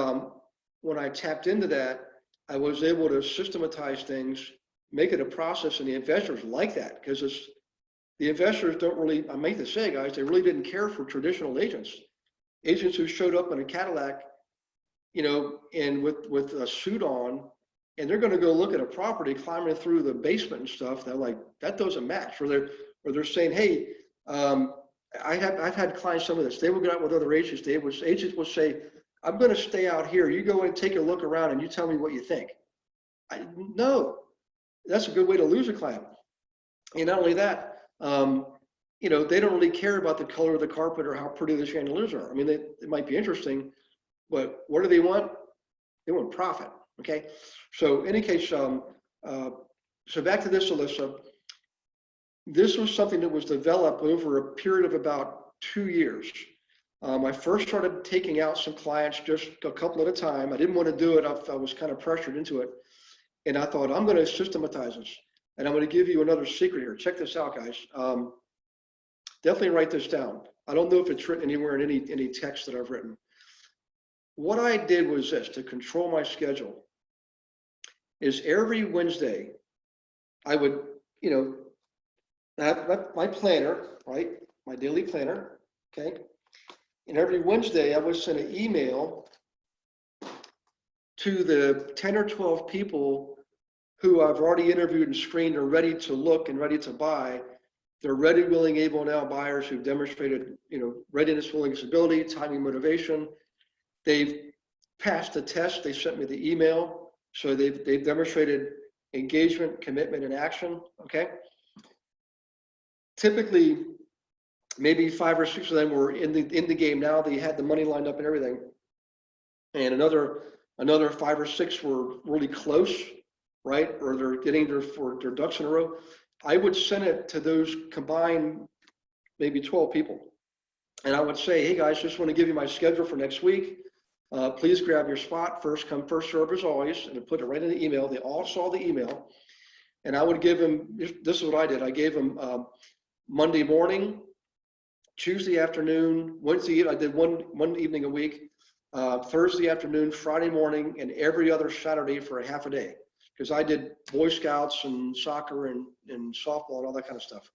Speaker 1: when I tapped into that, I was able to systematize things, make it a process, and the investors like that because the investors don't really, I make this say, guys, they really didn't care for traditional agents who showed up in a Cadillac, and with a suit on, and they're going to go look at a property climbing through the basement and stuff. They're like, that doesn't match. Or they're saying, hey, I've had clients, some of this, they will get out with other agents. Agents will say, I'm going to stay out here. You go and take a look around and you tell me what you think. No, that's a good way to lose a client. And not only that, you know, they don't really care about the color of the carpet or how pretty the chandeliers are. I mean, it might be interesting, but what do they want? They want profit. Okay. So, in any case, so back to this, Alyssa. This was something that was developed over a period of about 2 years. I first started taking out some clients just a couple at a time. I didn't want to do it. I was kind of pressured into it. And I thought, I'm going to systematize this. And I'm going to give you another secret here. Check this out, guys. Definitely write this down. I don't know if it's written anywhere in any text that I've written. What I did was this, to control my schedule, is every Wednesday, I would, you know, have my planner, right? My daily planner, okay? And every Wednesday, I would send an email to the 10 or 12 people who I've already interviewed and screened are ready to look and ready to buy. They're ready, willing, able now buyers who've demonstrated, you know, readiness, willingness, ability, timing, motivation. They've passed the test. They sent me the email. So they've demonstrated engagement, commitment, and action, okay? Typically, maybe 5 or 6 of them were in the game now. They had the money lined up and everything. And another 5 or 6 were really close, right? Or they're getting their ducks in a row. I would send it to those combined maybe 12 people. And I would say, hey guys, just want to give you my schedule for next week. Please grab your spot. First come, first serve as always. And I put it right in the email. They all saw the email. And I would give them, this is what I did. I gave them Monday morning, Tuesday afternoon, Wednesday, I did one evening a week, Thursday afternoon, Friday morning, and every other Saturday for a half a day. Because I did Boy Scouts and soccer and softball and all that kind of stuff,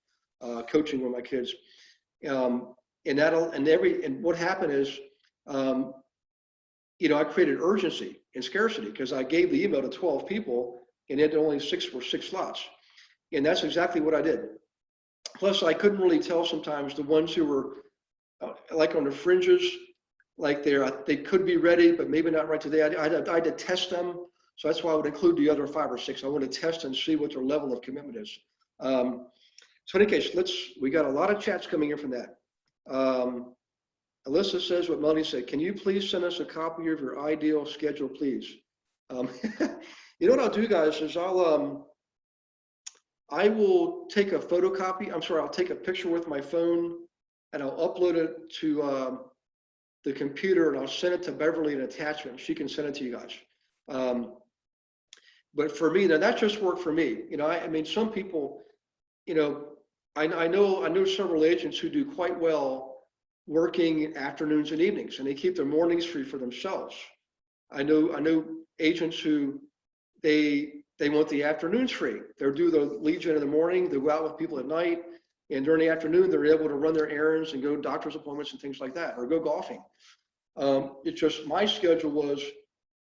Speaker 1: coaching with my kids. And what happened is, you know, I created urgency and scarcity because I gave the email to 12 people and it only 6 slots. And that's exactly what I did. Plus, I couldn't really tell sometimes the ones who were like on the fringes, like they could be ready, but maybe not right today. I had to test them. So that's why I would include the other 5 or 6. I want to test and see what their level of commitment is. So in any case, we got a lot of chats coming in from that. Alyssa says what Melanie said, can you please send us a copy of your ideal schedule, please? You know what I'll do, guys, is I will take a photocopy. I'll take a picture with my phone and I'll upload it to the computer and I'll send it to Beverly in attachment. She can send it to you guys. But for me, now that just worked for me. You know, I mean, some people, you know, I know several agents who do quite well working afternoons and evenings, and they keep their mornings free for themselves. I know agents who they want the afternoons free. They'll do the lead gen in the morning, they'll go out with people at night, and during the afternoon, they're able to run their errands and go to doctor's appointments and things like that, or go golfing. It's just my schedule was,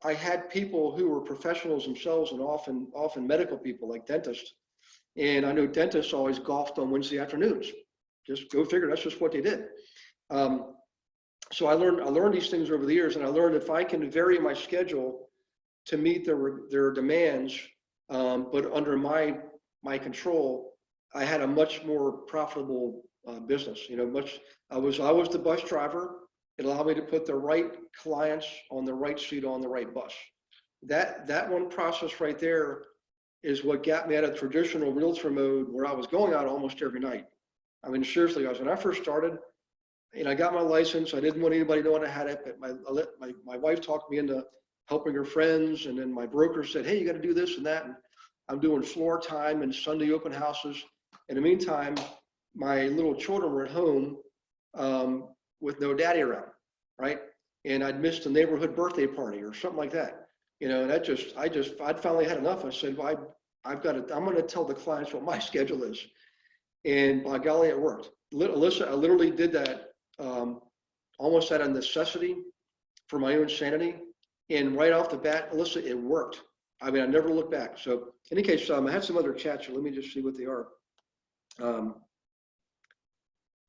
Speaker 1: I had people who were professionals themselves and often medical people like dentists. And I know dentists always golfed on Wednesday afternoons. Just go figure, that's just what they did. So I learned these things over the years, and I learned if I can vary my schedule to meet their demands, but under my control, I had a much more profitable business. You know, I was the bus driver. It allowed me to put the right clients on the right seat on the right bus. That one process right there is what got me out of traditional realtor mode where I was going out almost every night. I mean, seriously, guys, when I first started, and I got my license, I didn't want anybody knowing I had it, but my wife talked me into helping her friends, and then my broker said, hey, you got to do this and that, and I'm doing floor time and Sunday open houses. In the meantime, my little children were at home with no daddy around, right? And I'd missed a neighborhood birthday party or something like that. You know, and I'd finally had enough. I said, well, I'm going to tell the clients what my schedule is. And by golly, it worked. Alyssa, I literally did that almost out of necessity for my own sanity. And right off the bat, Alyssa, it worked. I mean, I never looked back. So in any case, I had some other chats here. Let me just see what they are.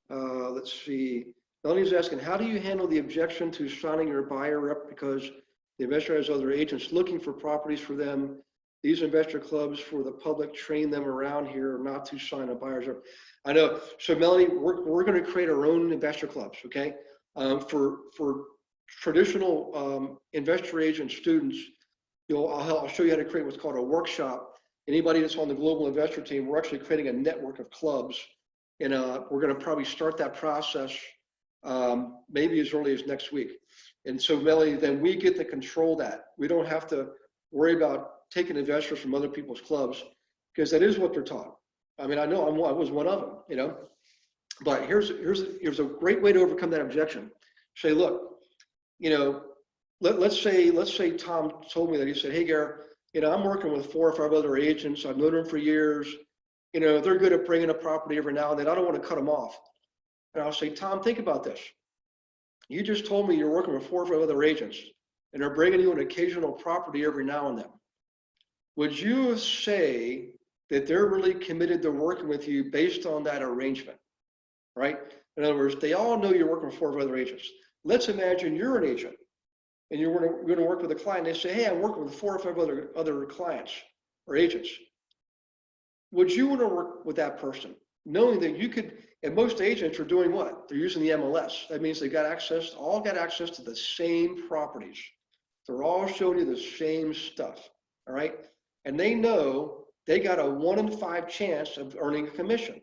Speaker 1: Let's see. Melanie's asking, how do you handle the objection to signing your buyer up because the investor has other agents looking for properties for them these investor clubs for the public, train them around here not to sign a buyer's. I know. So Melanie, we're going to create our own investor clubs, okay? For traditional investor agent students, I'll show you how to create what's called a workshop. Anybody that's on the global investor team, we're actually creating a network of clubs, and we're going to probably start that process maybe as early as next week. And so Melanie, then we get to control that. We don't have to worry about taking investors from other people's clubs, because that is what they're taught. I mean, I know I was one of them, but here's a great way to overcome that objection. Say, look, let's say Tom told me that. He said, hey, Gary, I'm working with 4 or 5 other agents. I've known them for years. They're good at bringing a property every now and then. I don't want to cut them off. And I'll say, Tom, think about this. You just told me you're working with 4 or 5 other agents, and they're bringing you an occasional property every now and then. Would you say that they're really committed to working with you based on that arrangement, right? In other words, they all know you're working with 4 or 5 other agents. Let's imagine you're an agent, and you're going to work with a client. They say, hey, I'm working with 4 or 5 other clients or agents. Would you want to work with that person, knowing that you could? And most agents are doing what? They're using the MLS. That means they all got access to the same properties. They're all showing you the same stuff, all right? And they know they got a 1 in 5 chance of earning a commission.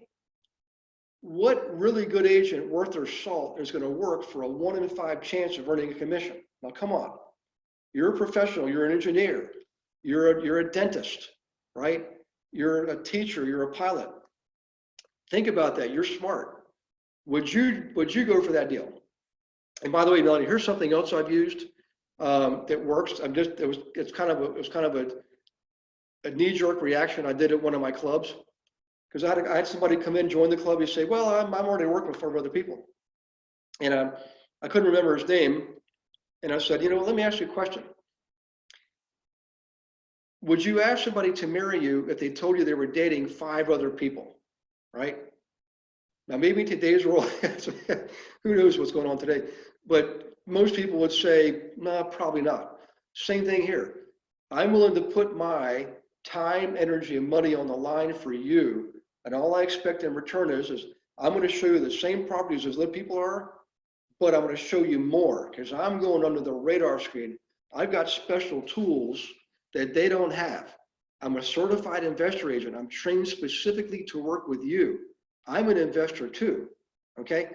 Speaker 1: What really good agent worth their salt is going to work for a 1 in 5 chance of earning a commission? Now, come on. You're a professional. You're an engineer. You're a dentist, right? You're a teacher. You're a pilot. Think about that. You're smart. Would you go for that deal? And by the way, Melanie, here's something else I've used that works. It's kind of a knee-jerk reaction. I did at one of my clubs, because I had somebody come in, join the club. He say, well, I'm already working with 4 other people, and I couldn't remember his name. And I said, let me ask you a question. Would you ask somebody to marry you if they told you they were dating 5 other people? Right? Now, maybe in today's world, who knows what's going on today, but most people would say, no, probably not. Same thing here. I'm willing to put my time, energy, and money on the line for you, and all I expect in return is I'm going to show you the same properties as other people are, but I'm going to show you more, because I'm going under the radar screen. I've got special tools that they don't have. I'm a certified investor agent. I'm trained specifically to work with you. I'm an investor too, okay?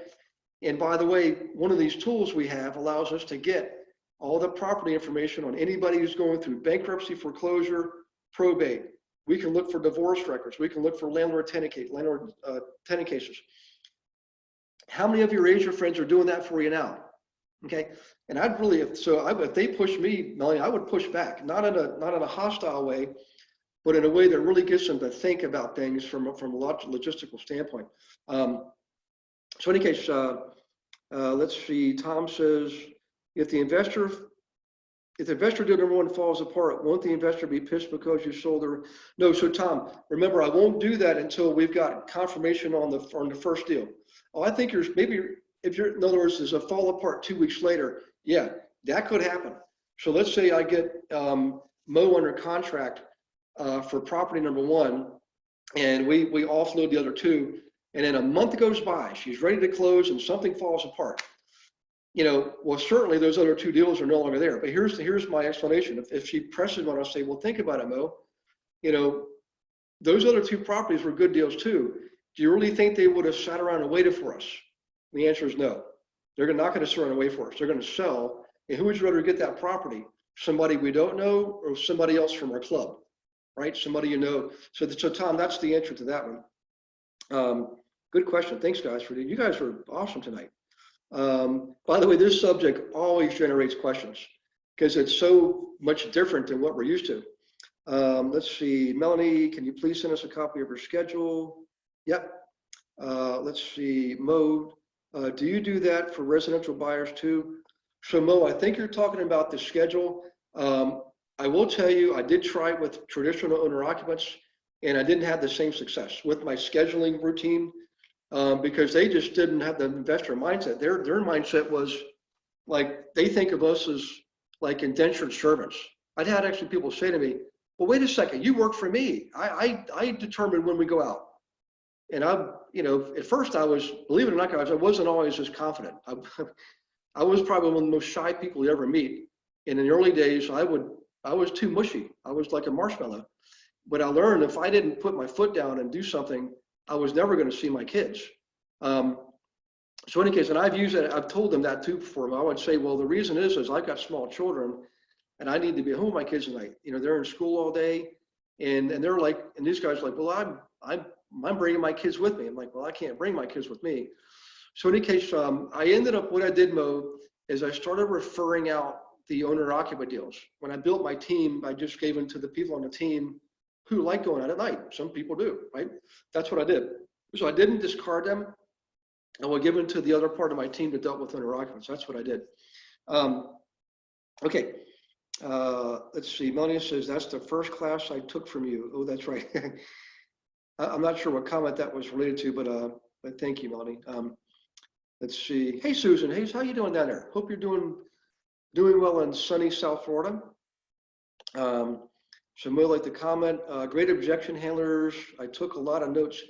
Speaker 1: And by the way, one of these tools we have allows us to get all the property information on anybody who's going through bankruptcy, foreclosure, probate. We can look for divorce records. We can look for landlord-tenant cases. How many of your agent friends are doing that for you now? Okay, and if they push me, Melanie, I would push back, not in a hostile way, but in a way that really gets them to think about things from a logistical standpoint. So in any case, let's see. Tom says, if the investor deal number 1 falls apart, won't the investor be pissed because you sold her? No. So Tom, remember, I won't do that until we've got confirmation on the first deal. Oh, I think in other words, there's a fall apart 2 weeks later. Yeah, that could happen. So let's say I get Mo under contract for property number 1, and we offload the other 2, and then a month goes by, she's ready to close, and something falls apart. Well, certainly those other 2 deals are no longer there. But here's my explanation. If she presses on, I'll say, well, think about it, Mo. Those other 2 properties were good deals too. Do you really think they would have sat around and waited for us? The answer is no. They're not going to sit around and wait for us. They're going to sell. And who would you rather get that property? Somebody we don't know, or somebody else from our club, right? Somebody you know. So Tom, that's the answer to that one. Good question. Thanks, guys. You guys were awesome tonight. By the way, this subject always generates questions because it's so much different than what we're used to. Let's see, Melanie, can you please send us a copy of her schedule? Yep. Let's see, Mo, do you do that for residential buyers too? So Mo, I think you're talking about the schedule. I will tell you, I did try it with traditional owner occupants, and I didn't have the same success with my scheduling routine because they just didn't have the investor mindset. Their mindset was like, they think of us as like indentured servants. I'd had actually people say to me, well, wait a second, you work for me. I determine when we go out. And at first I was, believe it or not, guys, I wasn't always as confident. I was probably one of the most shy people you ever meet. And in the early days, I was too mushy. I was like a marshmallow. But I learned if I didn't put my foot down and do something, I was never going to see my kids. So in any case, and I've told them that too before. I would say, well, the reason is I've got small children and I need to be home with my kids at night. They're in school all day and they're like, and these guys are like, well, I'm bringing my kids with me. I'm like, well, I can't bring my kids with me. So in any case, I ended up, what I did, Mo, is I started referring out the owner-occupant deals. When I built my team, I just gave them to the people on the team who like going out at night. Some people do, right? That's what I did. So I didn't discard them. I will give them to the other part of my team that dealt with owner-occupants. That's what I did. Okay. Let's see. Melanie says, that's the first class I took from you. Oh, that's right. I'm not sure what comment that was related to, but thank you, Melanie. Let's see. Hey, Susan. Hey, how you doing down there? Hope you're doing well in sunny South Florida. So more like the comment, great objection handlers. I took a lot of notes.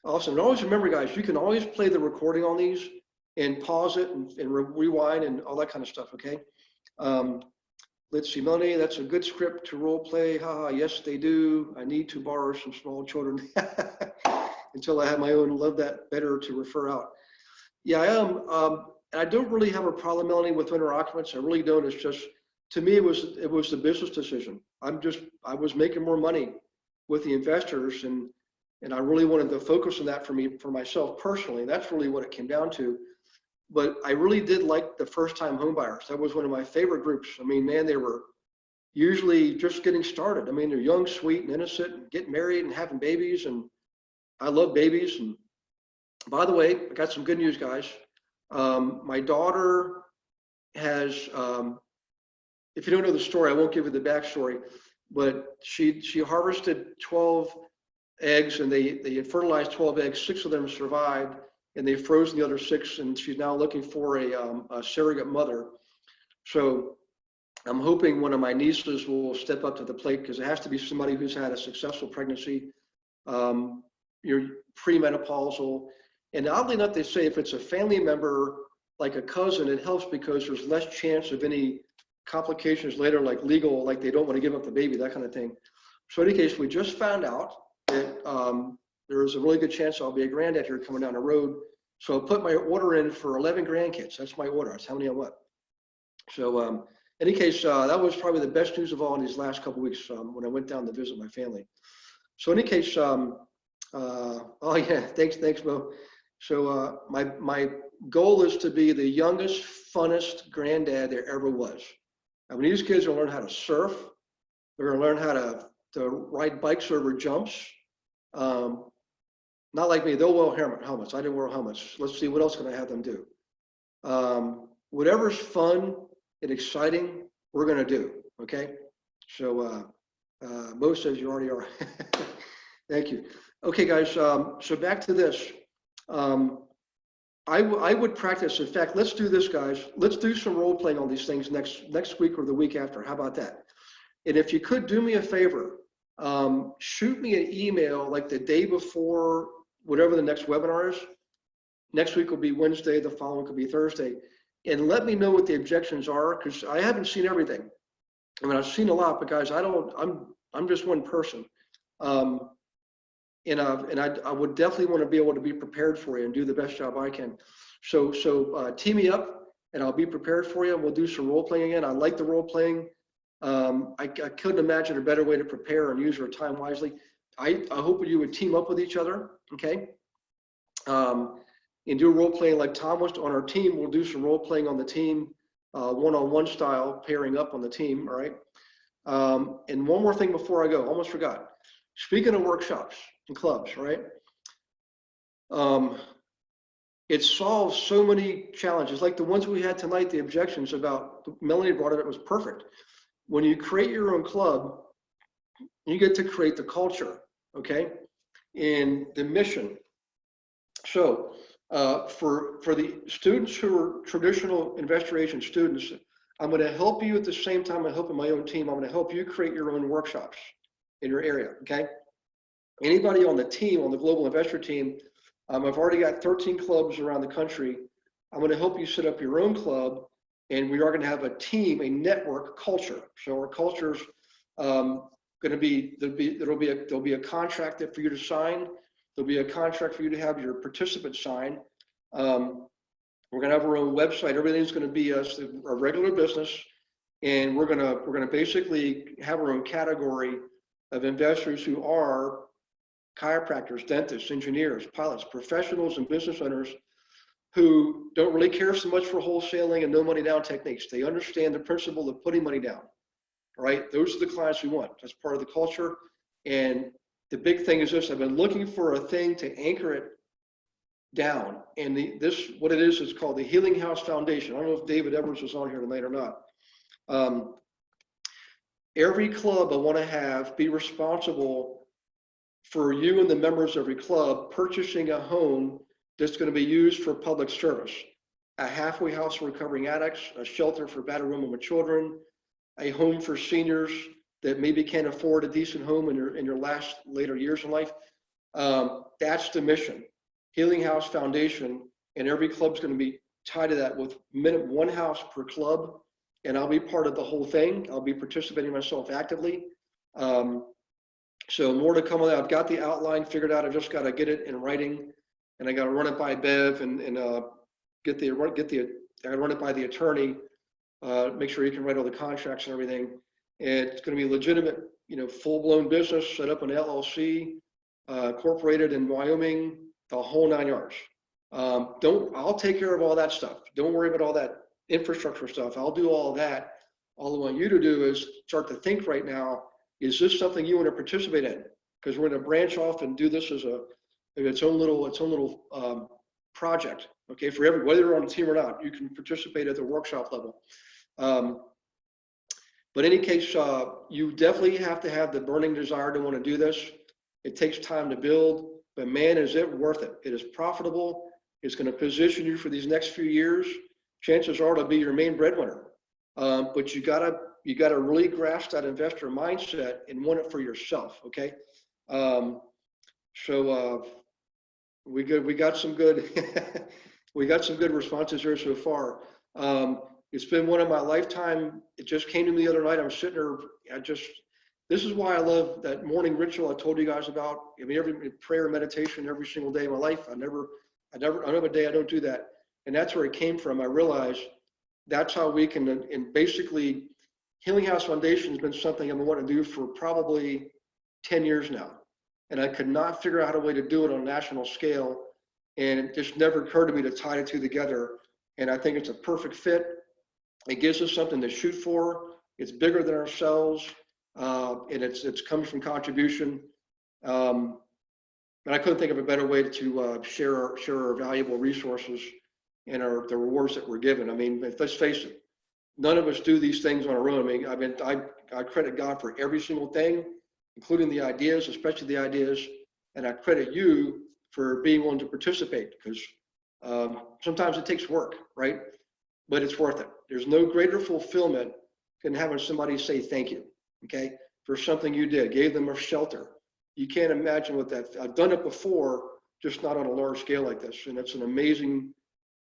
Speaker 1: Awesome. And always remember, guys, you can always play the recording on these and pause it and rewind and all that kind of stuff, okay? Let's see, Melanie, that's a good script to role play. Haha, yes, they do. I need to borrow some small children until I have my own. Love that, better to refer out. Yeah, I am. And I don't really have a problem, Melanie, with owner-occupants. I really don't. It's just, to me, it was the business decision. I was making more money with the investors, and I really wanted to focus on that for myself personally. That's really what it came down to. But I really did like the first-time home buyers. That was one of my favorite groups. I mean, man, they were usually just getting started. I mean, they're young, sweet, and innocent, and getting married and having babies. And I love babies. And by the way, I got some good news, guys. My daughter has, if you don't know the story, I won't give you the backstory, but she harvested 12 eggs, and they had fertilized 12 eggs. 6 of them survived, and they frozen the other 6, and she's now looking for a surrogate mother. So I'm hoping one of my nieces will step up to the plate, because it has to be somebody who's had a successful pregnancy, you're premenopausal. And oddly enough, they say if it's a family member, like a cousin, it helps because there's less chance of any complications later, like legal, like they don't want to give up the baby, that kind of thing. So in any case, we just found out that there's a really good chance I'll be a granddad here coming down the road. So I'll put my order in for 11 grandkids. That's my order. That's how many I want. So in any case, that was probably the best news of all in these last couple of weeks when I went down to visit my family. So in any case, oh yeah, thanks, Mo. So my goal is to be the youngest, funnest granddad there ever was. I mean, these kids will learn how to surf. They're going to learn how to ride bikes over jumps. Not like me, they'll wear helmets. I didn't wear helmets. Let's see, what else can I have them do? Whatever's fun and exciting, we're going to do, okay? So Mo says you already are. Thank you. Okay, guys, so back to this. I would practice. In fact, let's do this, guys. Let's do some role playing on these things next week or the week after. How about that? And if you could do me a favor, shoot me an email like the day before whatever the next webinar is. Next week will be Wednesday, the following could be Thursday. And let me know what the objections are, because I haven't seen everything. I mean, I've seen a lot, but guys, I'm just one person. And I would definitely want to be able to be prepared for you and do the best job I can. So team me up and I'll be prepared for you, and we'll do some role playing again. I like the role playing. I couldn't imagine a better way to prepare and use our time wisely. I hope you would team up with each other, okay? And do role playing like Tom was on our team. We'll do some role playing on the team, one-on-one style, pairing up on the team, all right? And one more thing before I go, almost forgot. Speaking of workshops and clubs, right? It solves so many challenges, like the ones we had tonight, the objections about, Melanie brought it was perfect. When you create your own club, you get to create the culture, okay? And the mission. So for the students who are traditional investor agent students, I'm going to help you at the same time I'm helping my own team. I'm going to help you create your own workshops in your area, okay? Anybody on the team, on the global investor team, I've already got 13 clubs around the country. I'm going to help you set up your own club, and we are going to have a team, a network culture. So our culture's going to be there'll be a contract for you to sign. There'll be a contract for you to have your participants sign. We're going to have our own website. Everything's going to be a regular business, and we're going to basically have our own category of investors who are chiropractors, dentists, engineers, pilots, professionals, and business owners who don't really care so much for wholesaling and no money down techniques. They understand the principle of putting money down, right? Those are the clients we want. That's part of the culture. And the big thing is this: I've been looking for a thing to anchor it down. And what it is called the Healing House Foundation. I don't know if David Edwards is on here tonight or not. Every club I want to have be responsible for you and the members of your club purchasing a home that's going to be used for public service. A halfway house for recovering addicts, a shelter for battered women with children, a home for seniors that maybe can't afford a decent home in your later years in life. That's the mission. Healing House Foundation, and every club's going to be tied to that with minimum one house per club, and I'll be part of the whole thing. I'll be participating myself actively. So more to come on that. I've got the outline figured out. I've just got to get it in writing, and I got to run it by Bev and I got to run it by the attorney, make sure he can write all the contracts and everything. And it's going to be legitimate, full-blown business, set up an LLC, incorporated in Wyoming, the whole 9 yards. I'll take care of all that stuff. Don't worry about all that infrastructure stuff. I'll do all of that. All I want you to do is start to think right now, is this something you want to participate in? Because we're going to branch off and do this as its own little project. Okay, for every, whether you're on a team or not, you can participate at the workshop level. But in any case, you definitely have to have the burning desire to want to do this. It takes time to build, but man, is it worth it. It is profitable. It's going to position you for these next few years. Chances are it'll be your main breadwinner. But you gotta really grasp that investor mindset and want it for yourself. Okay. We got some good we got some good responses here so far. It's been one of my lifetime. It just came to me the other night. I'm sitting there. This is why I love that morning ritual I told you guys about. I mean, every prayer, meditation, every single day of my life. I don't have a day I don't do that. And that's where it came from. I realized that's how we can, and basically Healing House Foundation has been something I've been wanting to do for probably 10 years now. And I could not figure out a way to do it on a national scale. And it just never occurred to me to tie the two together. And I think it's a perfect fit. It gives us something to shoot for. It's bigger than ourselves. And it's comes from contribution. And I couldn't think of a better way to share our valuable resources and the rewards that we're given. I mean, let's face it, none of us do these things on our own. I credit God for every single thing, including the ideas, especially the ideas, and I credit you for being willing to participate, because sometimes it takes work, right? But it's worth it. There's no greater fulfillment than having somebody say thank you, okay, for something you did, gave them a shelter. You can't imagine what that, I've done it before, just not on a large scale like this, and it's an amazing,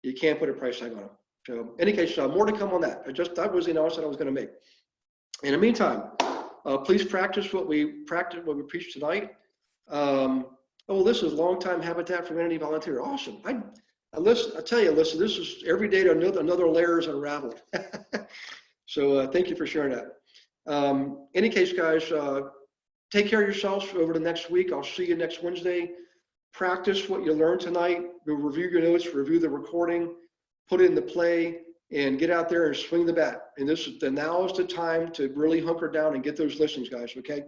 Speaker 1: you can't put a price tag on it. So in any case, more to come on that. That was the announcement I was going to make. In the meantime, please practice what we preached tonight. This is longtime Habitat for Humanity volunteer. Awesome. I tell you, listen, this is every day another layer is unraveled. So thank you for sharing that. Any case, guys, take care of yourselves over the next week. I'll see you next Wednesday. Practice what you learned tonight. Go review your notes, review the recording, put it into play, and get out there and swing the bat. And now is the time to really hunker down and get those listings, guys, okay?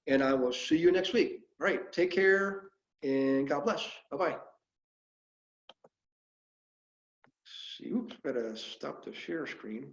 Speaker 1: And I will see you next week. All right, take care, and God bless. Bye-bye. Oops, gotta stop the share screen.